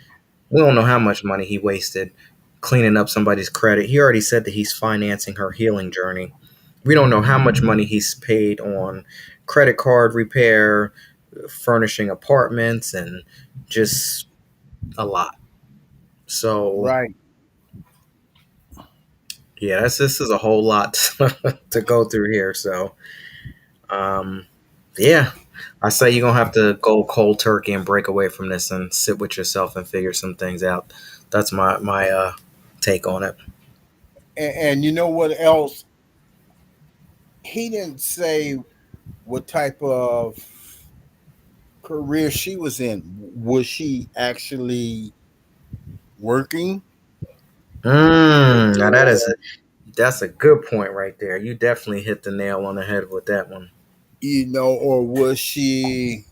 We don't know how much money he wasted cleaning up somebody's credit. He already said that he's financing her healing journey. We don't know how much money he's paid on credit card repair, furnishing apartments, and just a lot. So Right. yeah, this is a whole lot to go through here. So um, Yeah, I say you're gonna have to go cold turkey and break away from this and sit with yourself and figure some things out. That's my take on it. And you know what else? He didn't say what type of career she was in. Was she actually working? Now Or, that's a good point right there. You definitely hit the nail on the head with that one. or was she,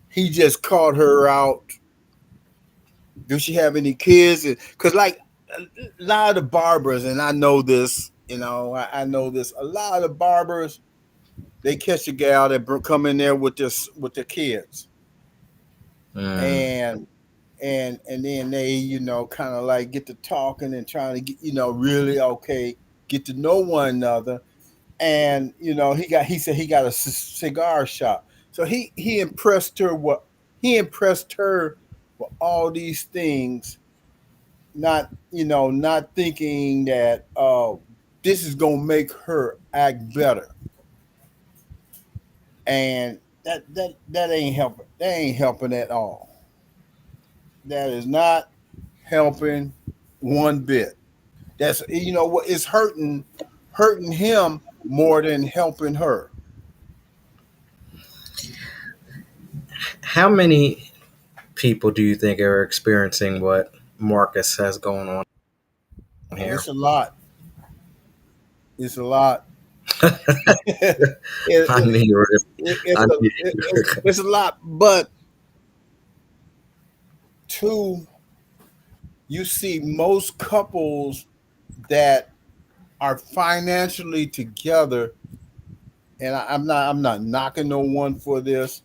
he just caught her out? Do she have any kids? Because, like, a lot of the barbers, and I know this, I know this, a lot of the barbers, they catch a gal that come in there with their kids. Mm, And then they kind of like get to talking and trying to get really okay, get to know one another. And he said he got a cigar shop, so he impressed her what he impressed her with all these things, not thinking that this is gonna make her act better. And that ain't helping, at all. That is not helping one bit. That's what is hurting him more than helping her. how many people do you think are experiencing what Marcus has going on Oh, here? it's a lot. It's a lot. it, I it, knew you were. it's I a knew it, you it's, were. it's a lot. But two, you see most couples that are financially together, and I'm not knocking no one for this,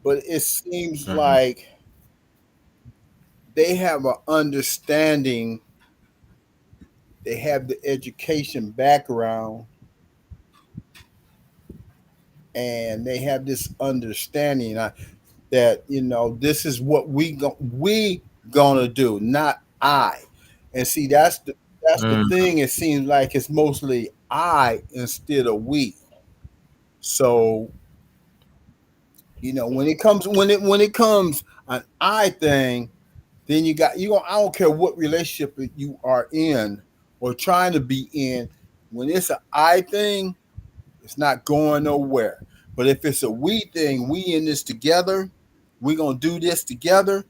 but it seems Mhm. like they have an understanding, they have the education background, and they have this understanding that this is what we gonna do, not I. And see, that's the Mm, thing. It seems like it's mostly I instead of we. So when it comes an I thing, then I don't care what relationship you are in or trying to be in. When it's an I thing, it's not going nowhere. But if it's a we thing, we in this together, we gonna do this together,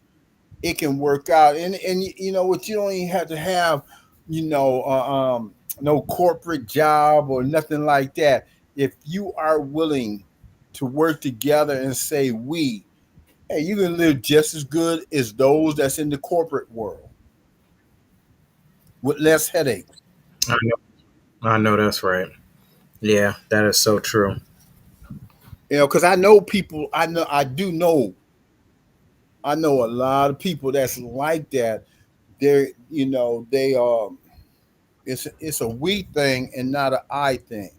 it can work out. And you know what, you don't even have to have, you know, no corporate job or nothing like that. If you are willing to work together and say we, hey, you can live just as good as those that's in the corporate world with less headaches. I know. I know that's right. Yeah, that is so true. Because I know people, I know a lot of people that's like that. They it's a we thing and not an I thing.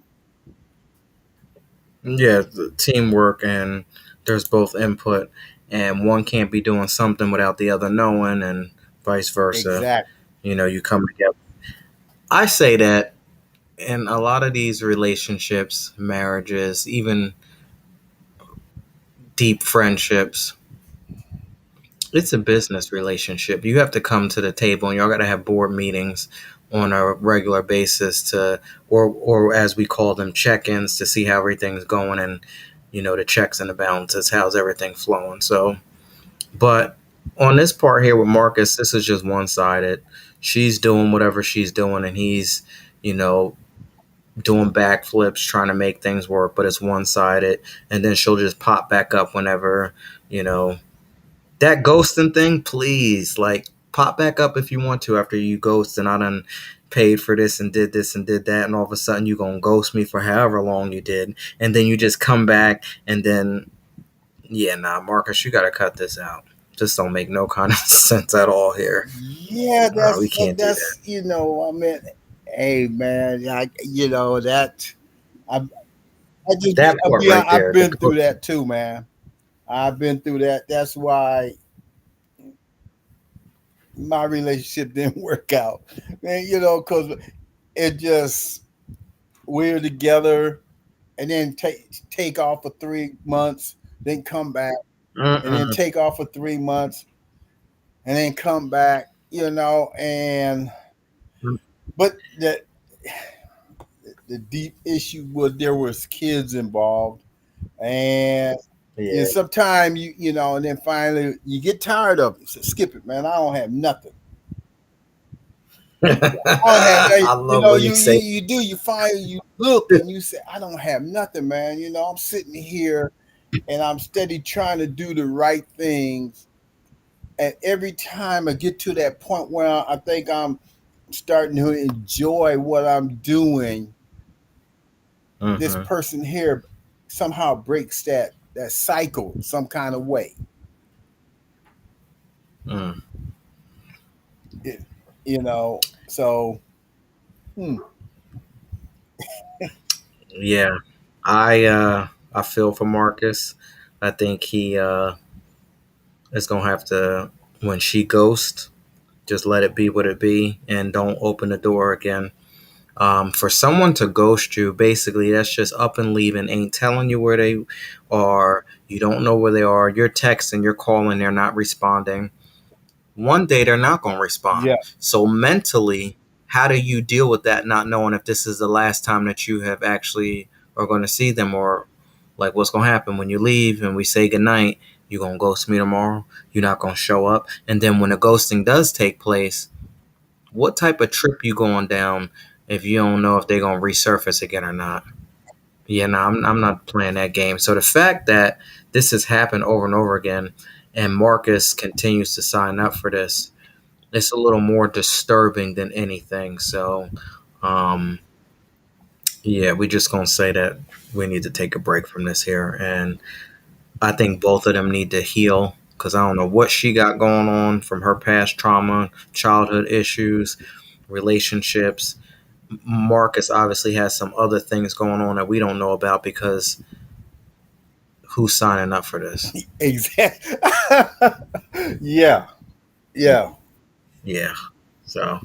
Yeah, the teamwork and there's both input, and one can't be doing something without the other knowing, and vice versa. Exactly. You come together. I say that in a lot of these relationships, marriages, even deep friendships, it's a business relationship. You have to come to the table, and y'all got to have board meetings on a regular basis to, or as we call them, check-ins to see how everything's going, and the checks and the balances, how's everything flowing. So, but on this part here with Marcus, this is just one-sided. She's doing whatever she's doing, and he's, you know, doing backflips, trying to make things work, but it's one-sided, and then she'll just pop back up whenever, you know that ghosting thing, please, like, pop back up if you want to after you ghost and I done paid for this and did that, and all of a sudden you gonna ghost me for however long you did, and then you just come back, and then yeah, nah, Marcus, you gotta cut this out. Just don't make no kind of sense at all here. Yeah, We that's can't do that. that's I mean, hey man, that I I just be That part right I've there, the been through ghosting. that too, man. I've been through that. That's why my relationship didn't work out, man. Because it just we're together, and then take off for 3 months, then come back, and then Mm-mm. take off for 3 months, and then come back. And but the deep issue was there was kids involved, and Yeah. sometimes and then finally you get tired of it. So skip it, man. I don't have nothing. I don't have I that. love when you say, You do. You find you look and you say, I don't have nothing, man. I'm sitting here and I'm steady trying to do the right things. And every time I get to that point where I think I'm starting to enjoy what I'm doing, this hmm person here somehow breaks that cycle some kind of way. mm, It, so hmm, yeah, I feel for Marcus. I think he is gonna have to, when she ghosts, just let it be what it be, and don't open the door again. For someone to ghost you, basically, that's just up and leaving, ain't telling you where they are. You don't know where they are. You're texting, you're calling, they're not responding. One day they're not going to respond. yeah, So mentally, how do you deal with that, not knowing if this is the last time that you have actually are going to see them, or like what's going to happen when you leave and we say goodnight? You going to ghost me tomorrow? You're not going to show up? And then when the ghosting does take place, what type of trip you going down if you don't know if they're going to resurface again or not? Yeah, no, I'm not playing that game. So the fact that this has happened over and over again, and Marcus continues to sign up for this, it's a little more disturbing than anything. So, um, yeah, we're just gonna say that we need to take a break from this here, and I think both of them need to heal because I don't know what she got going on from her past trauma, childhood issues, relationships. Marcus obviously has some other things going on that we don't know about because who's signing up for this? exactly. Yeah, yeah. Yeah. So,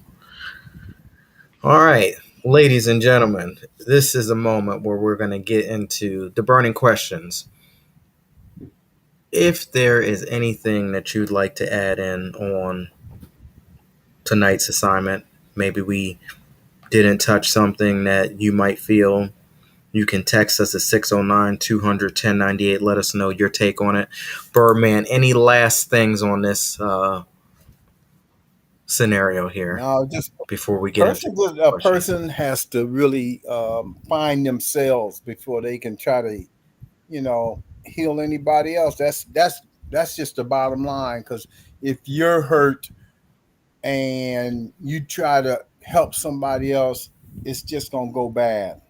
all right, ladies and gentlemen, this is a moment where we're going to get into the burning questions. If there is anything that you'd like to add in on tonight's assignment, maybe we didn't touch something that you might feel, you can text us at 609 200 1098. Let us know your take on it. Birdman, any last things on this scenario here No, just before we get into a questions? person has to really find themselves before they can try to heal anybody else. That's just the bottom line. Because if you're hurt and you try to help somebody else, it's just gonna go bad.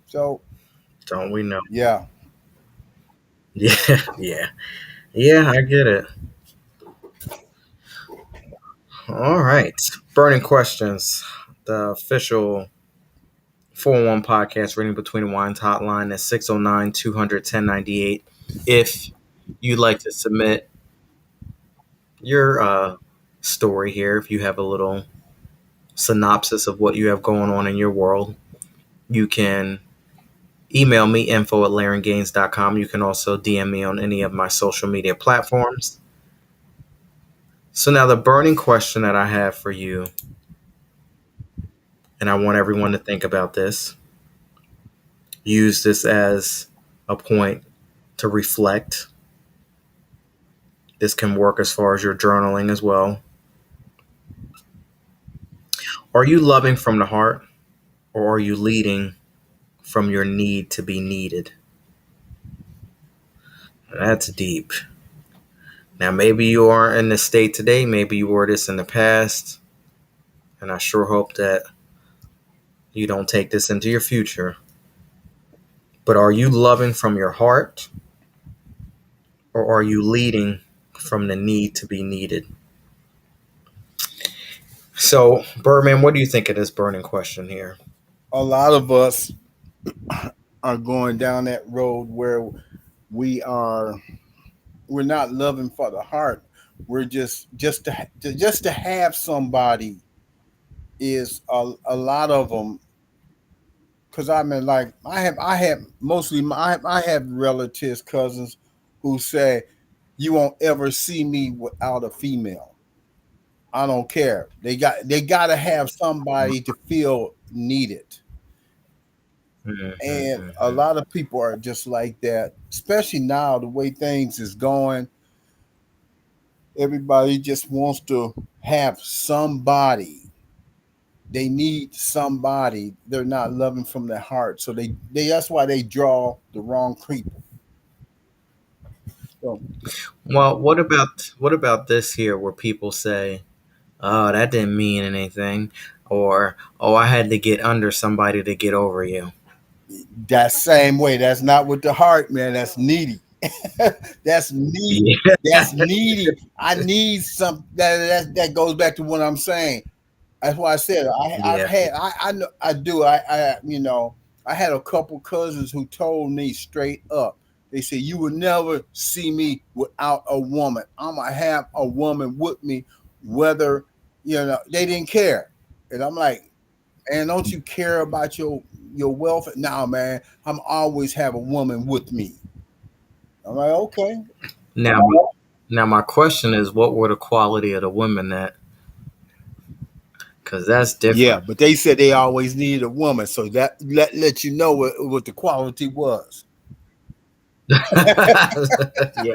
So Don't we know? yeah, Yeah, yeah. Yeah, I get it. All right. Burning questions. The official 401 podcast reading between the wines hotline is 609 200 1098. If you'd like to submit your story here, if you have a little synopsis of what you have going on in your world, you can email me info@larengaines.com. You can also DM me on any of my social media platforms. So now the burning question that I have for you, and I want everyone to think about this, use this as a point to reflect. This can work as far as your journaling as well. Are you loving from the heart, or are you leading from your need to be needed? That's deep. Now, maybe you aren't in this state today. Maybe you were this in the past. And I sure hope that you don't take this into your future. But are you loving from your heart, or are you leading from the need to be needed? So, Birdman, what do you think of this burning question here? a lot of us are going down that road where we are we're not loving for the heart. We're just to have somebody is a lot of them because I mean, like I have mostly I have relatives, cousins, who say you won't ever see me without a female. I don't care. They got to have somebody to feel needed, Mm-hmm, and a mm-hmm. lot of people are just like that. Especially now, the way things is going, everybody just wants to have somebody. They need somebody. They're not loving from their heart, so they that's why they draw the wrong people. So Well, what about this here where people say, "Oh, that didn't mean anything," or "Oh, I had to get under somebody to get over you." that same way, that's not with the heart, man. That's needy. That's needy. Yeah, That's needy. I need some. That goes back to what I'm saying. That's why I said I've yeah, had I know I do I had a couple cousins who told me straight up. They said you will never see me without a woman. I'm gonna have a woman with me, whether they didn't care. And I'm like, and don't you care about your welfare? Nah, man, I'm always have a woman with me. I'm like, okay, Now, now my question is, what were the quality of the women that? Because that's yeah, different. but they said they always needed a woman, so that let you know what the quality was. Yeah,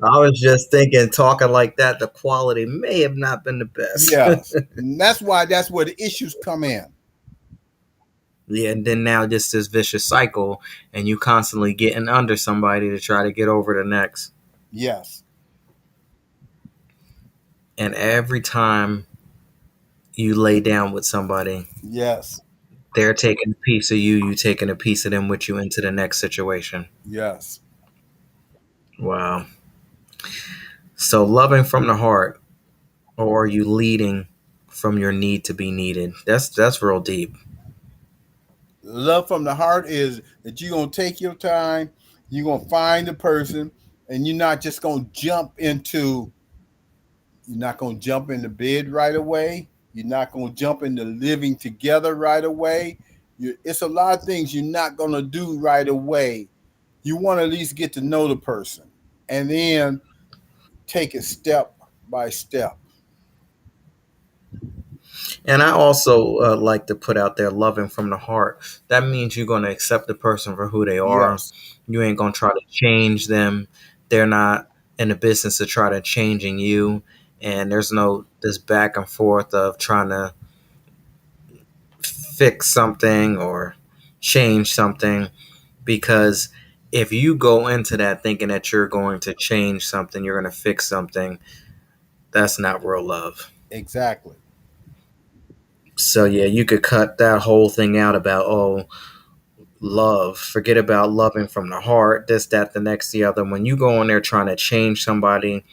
I was just thinking, talking like that, the quality may have not been the best. Yes, and that's where the issues come in. Yeah, and then now just this vicious cycle, and you constantly getting under somebody to try to get over the next. Yes, And every time you lay down with somebody, yes, they're taking a piece of you, you taking a piece of them with you into the next situation. yes. Wow. So loving from the heart, or are you leading from your need to be needed? That's real deep. Love from the heart is that you're gonna take your time, you're gonna find the person, and you're not gonna jump into bed right away. You're not gonna jump into living together right away. It's a lot of things you're not gonna do right away. You want to at least get to know the person, and then take it step by step. And I also like to put out there loving from the heart. That means you're going to accept the person for who they are. Yes, You ain't going to try to change them. They're not in the business of try to changing you. And there's no this back and forth of trying to fix something or change something, because if you go into that thinking that you're going to change something, you're going to fix something, that's not real love. exactly. So yeah, you could cut that whole thing out about, oh, love, forget about loving from the heart, this, that, the next, the other. When you go in there trying to change somebody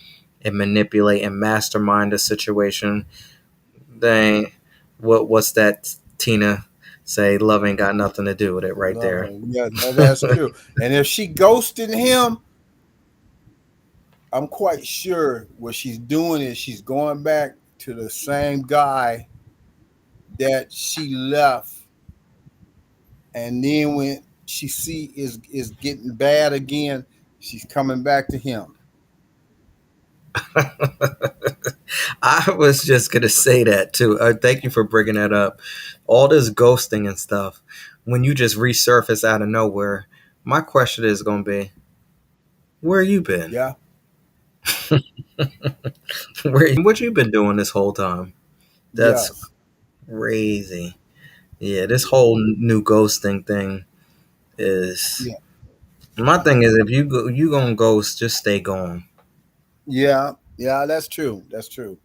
and manipulate and mastermind a situation, they what's that Tina say, love ain't got nothing to do with it right there. Loving, yeah, that's true. And if she ghosted him, I'm quite sure what she's doing is she's going back to the same guy that she left, and then when she see is getting bad again, she's coming back to him. I was just gonna say that too. Thank you for bringing that up. All this ghosting and stuff, when you just resurface out of nowhere, my question is gonna be, where you been? Yeah. What you been doing this whole time? That's Yes. crazy. Yeah, this whole new ghosting thing is. Yeah. My thing is, if you gonna ghost, just stay gone. Yeah. Yeah. That's true. That's true.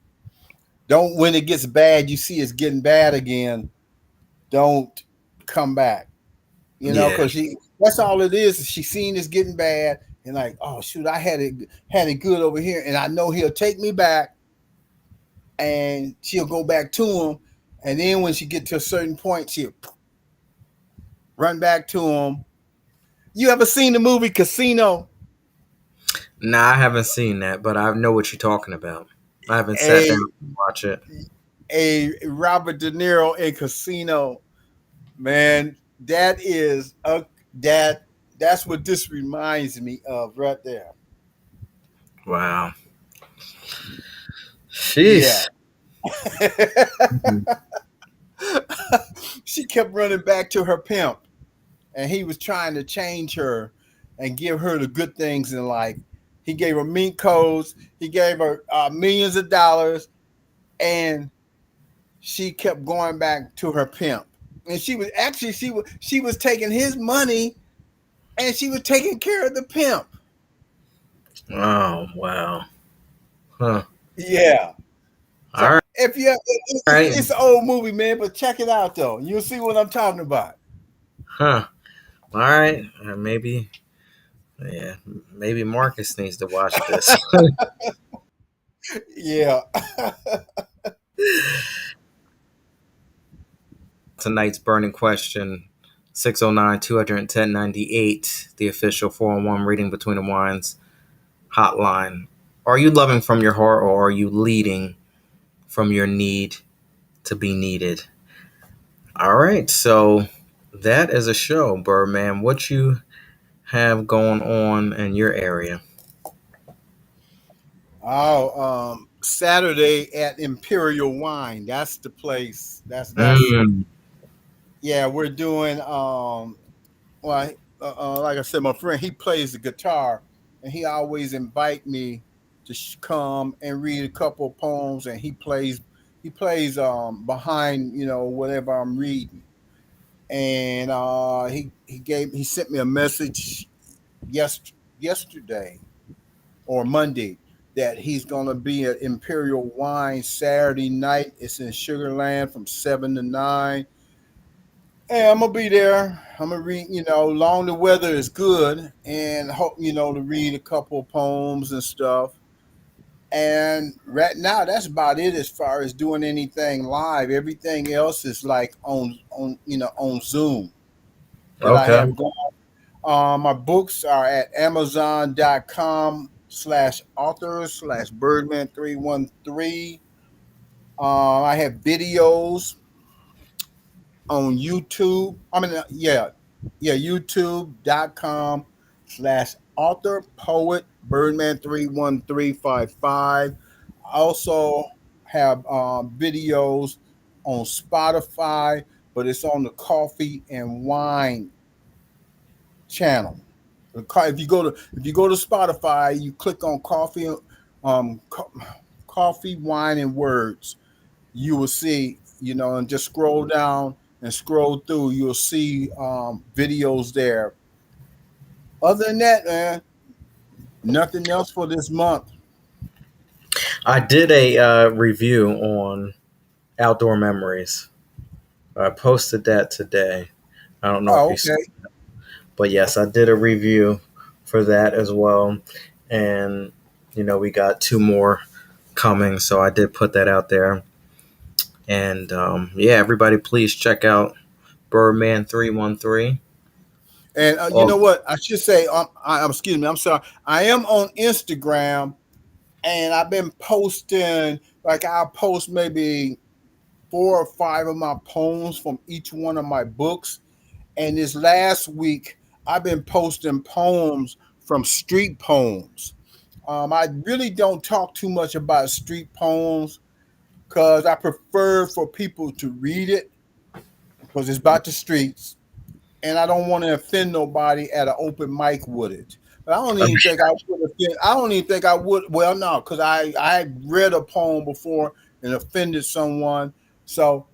Don't when it gets bad, you see it's getting bad again. Don't come back. Yeah. Because she that's all it is. She seen it's getting bad, and like, oh shoot, I had it good over here, and I know he'll take me back, and she'll go back to him, and then when she get to a certain point, she'll run back to him. You ever seen the movie Casino? Nah, I haven't seen that, but I know what you're talking about. I haven't sat down A to watch it. a Robert De Niro in Casino, man. that is a that that's what this reminds me of right there. Wow. Yeah. Sheesh. Mhm. She kept running back to her pimp, and he was trying to change her and give her the good things in life. He gave her mink codes, he gave her millions of dollars, and she kept going back to her pimp. And she was taking his money, and she was taking care of the pimp. Oh, wow. Huh. Yeah. So All if you, right. it's an old movie, man, but check it out though. You'll see what I'm talking about. Huh. All right. Maybe, yeah, maybe Marcus needs to watch this. Yeah. Tonight's burning question, 609 210 98, the official 411 Reading Between the Wines hotline. Are you loving from your heart, or are you leading from your need to be needed? All right. So that is a show, Birdman. What you have going on in your area? Oh, Saturday at Imperial Wine. That's the place. That's Mm, yeah. We're doing well, like I said, my friend he plays the guitar, and he always invite me to come and read a couple of poems, and he plays behind whatever I'm reading, and he sent me a message yesterday or Monday that he's gonna be at Imperial Wine Saturday night. It's in Sugarland from 7 to 9. Hey, I'm gonna be there. I'm gonna read, long the weather is good, and hope to read a couple of poems and stuff. And right now, that's about it as far as doing anything live. Everything else is like on Zoom that I okay. have going. My books are at Amazon.com/authors/Birdman313. I have videos on YouTube. YouTube.com/author poet Birdman 31355. I also have videos on Spotify, but it's on the Coffee and Wine channel. If you go to Spotify, you click on um, co- coffee, wine, and words. You will see, and just scroll down and scroll through. You'll see videos there. Other than that, man, nothing else for this month. I did a review on Outdoor Memories. I posted that today. I don't know if Oh, you saw, okay. but yes, I did a review for that as well. And, we got two more coming. So I did put that out there. And yeah, everybody, please check out Birdman 313. And you Oh, know what? I should say, excuse me. I'm sorry. I am on Instagram, and I've been posting. Like I'll post maybe 4 or 5 of my poems from each one of my books. And this last week, I've been posting poems from street poems. I really don't talk too much about street poems because I prefer for people to read it because it's about the streets, and I don't want to offend nobody at an open mic with it. But I don't even think I would offend. I don't even think I would. Well, no, because I read a poem before and offended someone. So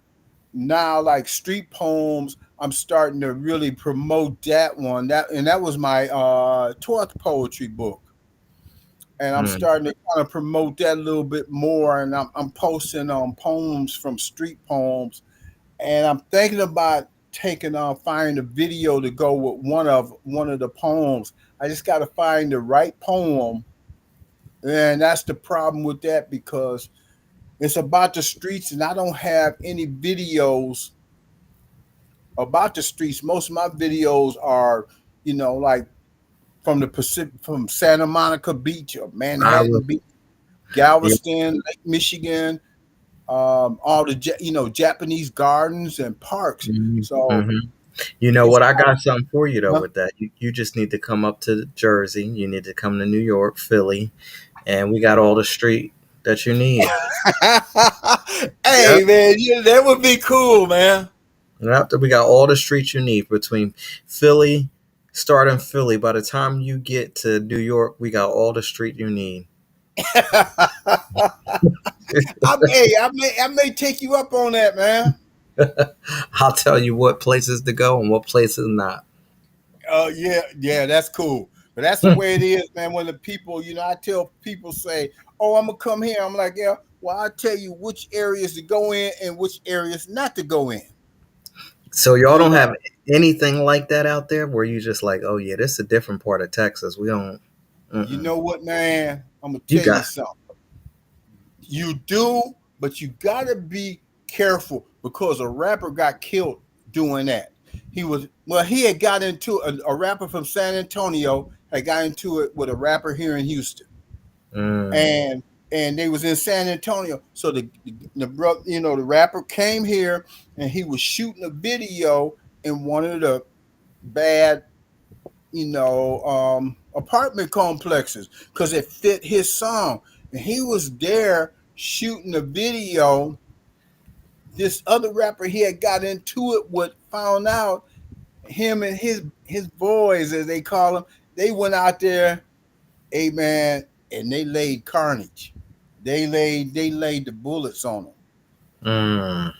now, like street poems, I'm starting to really promote that one. That was my 12th poetry book, and I'm hmm. starting to kind of promote that a little bit more. And I'm posting poems from street poems, and I'm thinking about taking finding a video to go with one of the poems. I just got to find the right poem, and that's the problem with that because it's about the streets, and I don't have any videos about the streets. Most of my videos are, like from the Pacific, from Santa Monica Beach or I was, Manhattan Beach, yeah. Galveston, Lake Michigan, all the Japanese gardens and parks. Hmm. So Hmm. You know It's what? I got something for you though huh? with that. You just need to come up to Jersey. You need to come to New York, Philly, and we got all the street that you need. Hey Yep. man, yeah, that would be cool, man. Yep. We got all the streets you need between Philly, starting Philly. By the time you get to New York, we got all the street you need. I may take you up on that, man. I'll tell you what places to go and what places not. Yeah, yeah, that's cool. But that's the way it is, man. When the people, I tell people say, "Oh, I'm gonna come here." I'm like, "Yeah, well, I tell you which areas to go in and which areas not to go in." So y'all You don't know, have anything like that out there where you just like, oh yeah, this is a different part of Texas. We don't. you Mm-mm. know what, man? I'm gonna You tell you got. something. You do, but you gotta be careful because a rapper got killed doing that. He had got into a rapper from San Antonio had got into it with a rapper here in Houston, Mm, and they was in San Antonio. So the rapper came here and he was shooting a video in one of the bad apartment complexes because it fit his song. And he was there shooting a video. This other rapper he had got into it with found out him and his boys, as they call them, they went out there, hey man, and they laid carnage. They laid the bullets on mm,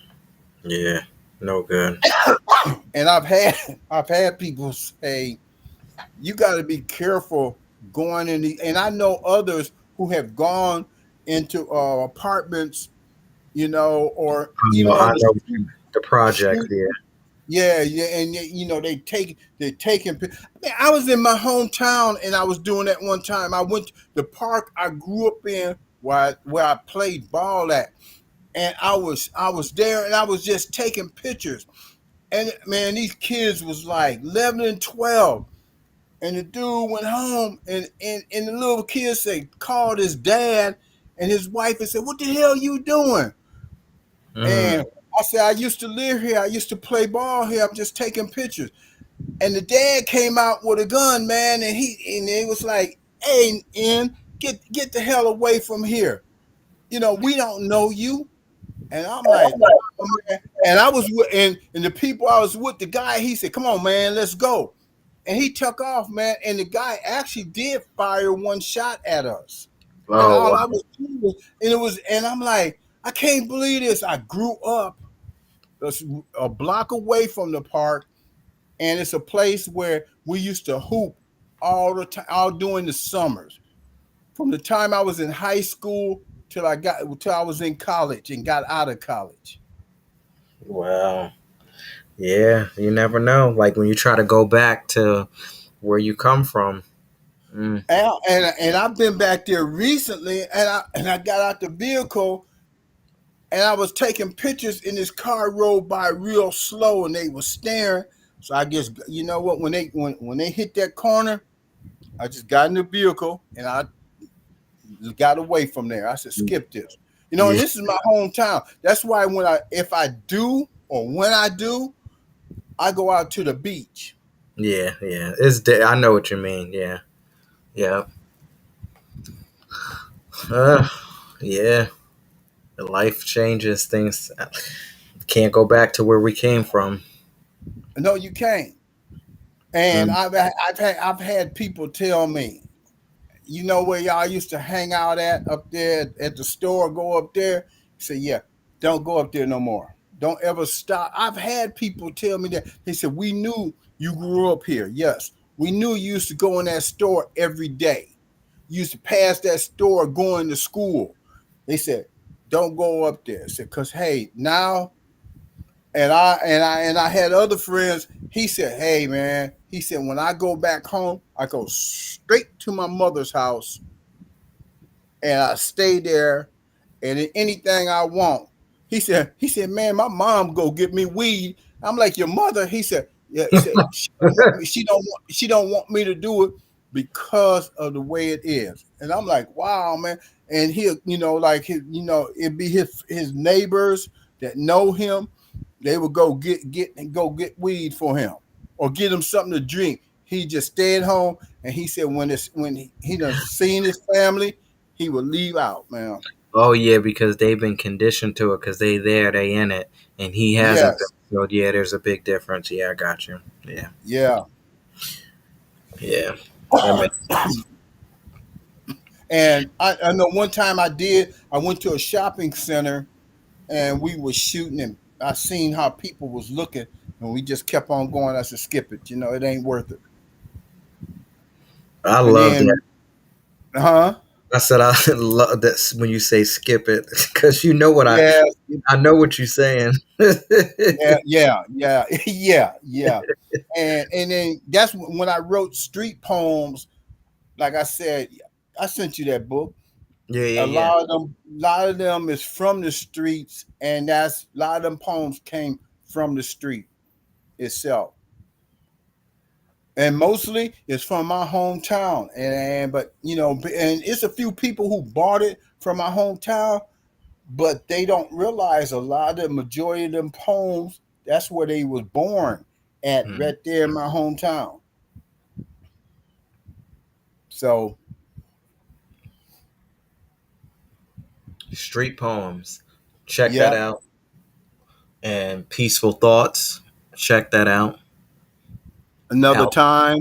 yeah, no good. them. And I've had people say, you got to be careful going in the. And I know others who have gone into apartments, or even I on the know the projects. street. Yeah. Yeah, yeah, and they're taking. Man, I was in my hometown and I was doing that one time. I went to the park I grew up in where I played ball at, and I was there and I was just taking pictures. And man, these kids was like 11 and 12. And the dude went home and the little kid said, called his dad and his wife and said, "What the hell you doing?" Mm, And I said, "I used to live here. I used to play ball here. I'm just taking pictures." And the dad came out with a gun, man, and he was like, "Hey, get the hell away from here. We don't know you." And I'm like, "Oh, man." And I was with, and the people I was with, the guy, he said, "Come on, man, let's go." And he took off, man. And the guy actually did fire one shot at us. And oh all I wow. was doing and I'm like, I can't believe this. I grew up a block away from the park, and it's a place where we used to hoop all the time, all during the summers. From the time I was in high school till I was in college and got out of college. Wow. Yeah, you never know. Like when you try to go back to where you come from. Mm, And I've been back there recently, and I got out the vehicle, and I was taking pictures, and this car rolled by real slow, and they were staring. So I guess you know what, when they hit that corner, I just got in the vehicle and I got away from there. I said, skip this. And yeah, this is my hometown. That's why if I do or when I do, I go out to the beach. yeah. I know what you mean. Yeah, yeah. Uh, yeah. Life changes things. Can't go back to where we came from. No, you can't. And Mm, I've had people tell me, where y'all used to hang out at up there at the store, go up there. Say, yeah, don't go up there no more. Don't ever stop. I've had people tell me that. They said, we knew you grew up here. Yes. We knew you used to go in that store every day. You used to pass that store going to school. They said, don't go up there. I said, because hey, now and I had other friends. He said, "Hey man," he said, "when I go back home, I go straight to my mother's house and I stay there, and anything I want." He said, "Man, my mom go get me weed." I'm like, "Your mother?" He said, "Yeah." He said, "She don't want me. She don't want me to do it because of the way it is." And I'm like, "Wow, man." And he, like his, it'd be his neighbors that know him, They would go get weed for him or get him something to drink. He just stayed home, and he said when he done seen his family, he would leave out, man. Oh yeah, because they've been conditioned to it because they in it, and he hasn't been. Yes, So yeah, there's a big difference. Yeah, I got you. Yeah, yeah. yeah, that makes sense. And I know one time I went to a shopping center and we were shooting, and I seen how people was looking, and we just kept on going. I said, skip it, it ain't worth it. I And love that. then, huh? I said I love that when you say skip it because you know what Yeah, I know what you're saying. yeah, yeah. And then that's when I wrote street poems. Like I said, I sent you that book. Yeah, yeah, A yeah. lot of them is from the streets, and that's a lot of them poems came from the street itself, and mostly it's from my hometown. And but and it's a few people who bought it from my hometown, but they don't realize a lot of the majority of them poems, that's where they was born at, Mm. right there in my hometown. So Street poems. Check that yeah, out. And peaceful thoughts. Check that out. another Out. time.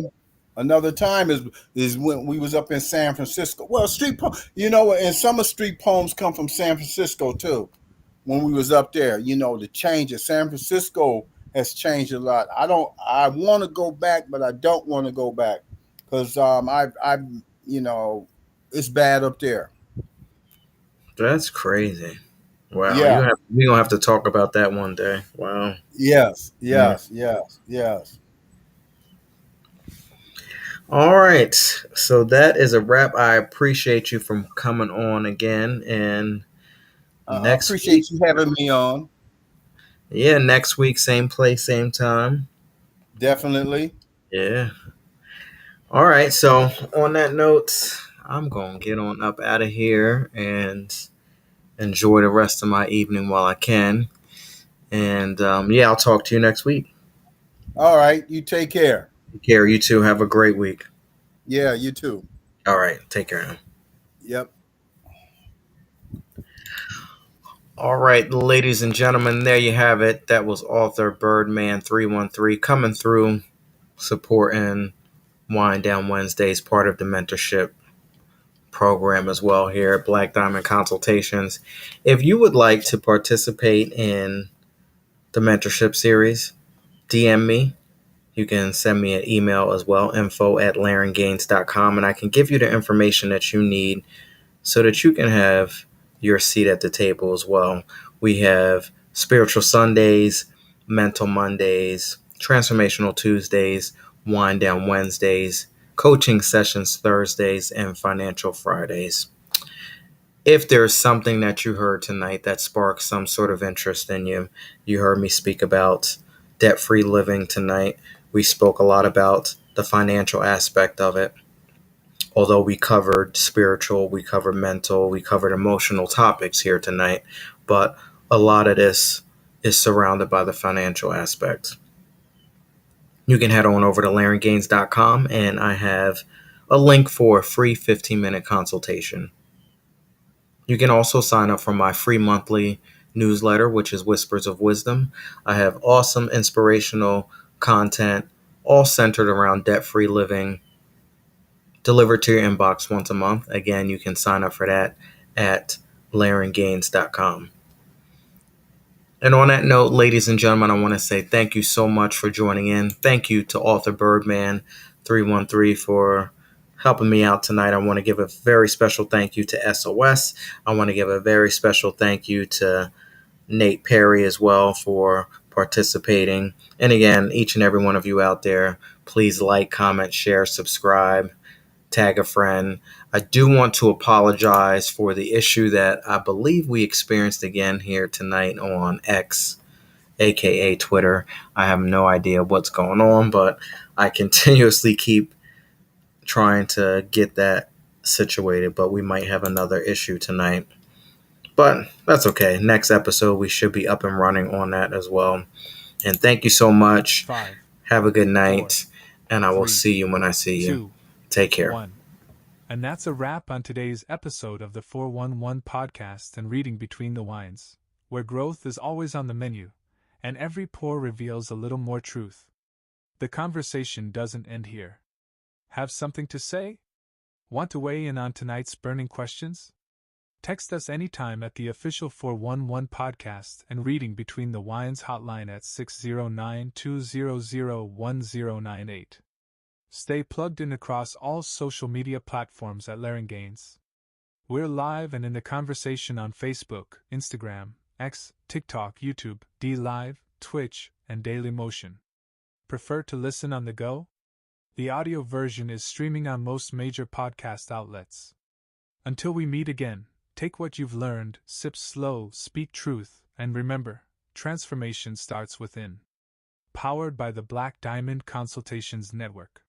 Another time is when we was up in San Francisco. Well, and some of street poems come from San Francisco too. When we was up there, the change of San Francisco has changed a lot. I want to go back, but I don't want to go back because I you know it's bad up there. That's crazy. Wow. Yeah. We gonna have to talk about that one day. Wow. Yes. Mm. Yes. Yes. Yes. All right. So that is a wrap. I appreciate you from coming on again. And I next week, appreciate you having me on. yeah, next week, same place, same time. Definitely. Yeah. All right. So on that note, I'm gonna get on up out of here and enjoy the rest of my evening while I can. And yeah, I'll talk to you next week. All right. You take care. Take care. You too. Have a great week. Yeah. You too. All right. Take care now. Yep. All right, ladies and gentlemen, there you have it. That was author Birdman 313 coming through, supporting Wind Down Wednesdays, part of the mentorship program as well here at Black Diamond Consultations. If you would like to participate in the mentorship series, DM me. You can send me an email as well, info@larengaines.com, and I can give you the information that you need so that you can have your seat at the table as well. We have Spiritual Sundays, Mental Mondays, Transformational Tuesdays, Wind Down Wednesdays, Coaching Sessions Thursdays, and Financial Fridays. If there's something that you heard tonight that sparks some sort of interest in you, you heard me speak about debt-free living tonight. We spoke a lot about the financial aspect of it. Although we covered spiritual, we covered mental, we covered emotional topics here tonight, but a lot of this is surrounded by the financial aspect. You can head on over to larengaines.com and I have a link for a free 15-minute consultation. You can also sign up for my free monthly newsletter, which is Whispers of Wisdom. I have awesome inspirational content, all centered around debt-free living, delivered to your inbox once a month. Again, you can sign up for that at larengaines.com. And on that note, ladies and gentlemen, I want to say thank you so much for joining in. Thank you to author Birdman 313 for helping me out tonight. I want to give a very special thank you to SOS. I want to give a very special thank you to Nate Perry as well for participating. And again, each and every one of you out there, please like, comment, share, subscribe, tag a friend. I do want to apologize for the issue that I believe we experienced again here tonight on X, aka Twitter. I have no idea what's going on, but I continuously keep trying to get that situated, but we might have another issue tonight. But that's okay. Next episode, we should be up and running on that as well. And thank you so much. 5, Have a good 4, night. And I will 3, see you when I see you. 2, Take care. 1. And that's a wrap on today's episode of the 411 podcast and Reading Between the Wines, where growth is always on the menu, and every pour reveals a little more truth. The conversation doesn't end here. Have something to say? Want to weigh in on tonight's burning questions? Text us anytime at the official 411 podcast and Reading Between the Wines hotline at 609-200-1098. Stay plugged in across all social media platforms at Laryngains. We're live and in the conversation on Facebook, Instagram, X, TikTok, YouTube, DLive, Twitch, and Dailymotion. Prefer to listen on the go? The audio version is streaming on most major podcast outlets. Until we meet again, take what you've learned, sip slow, speak truth, and remember, transformation starts within. Powered by the Black Diamond Consultations Network.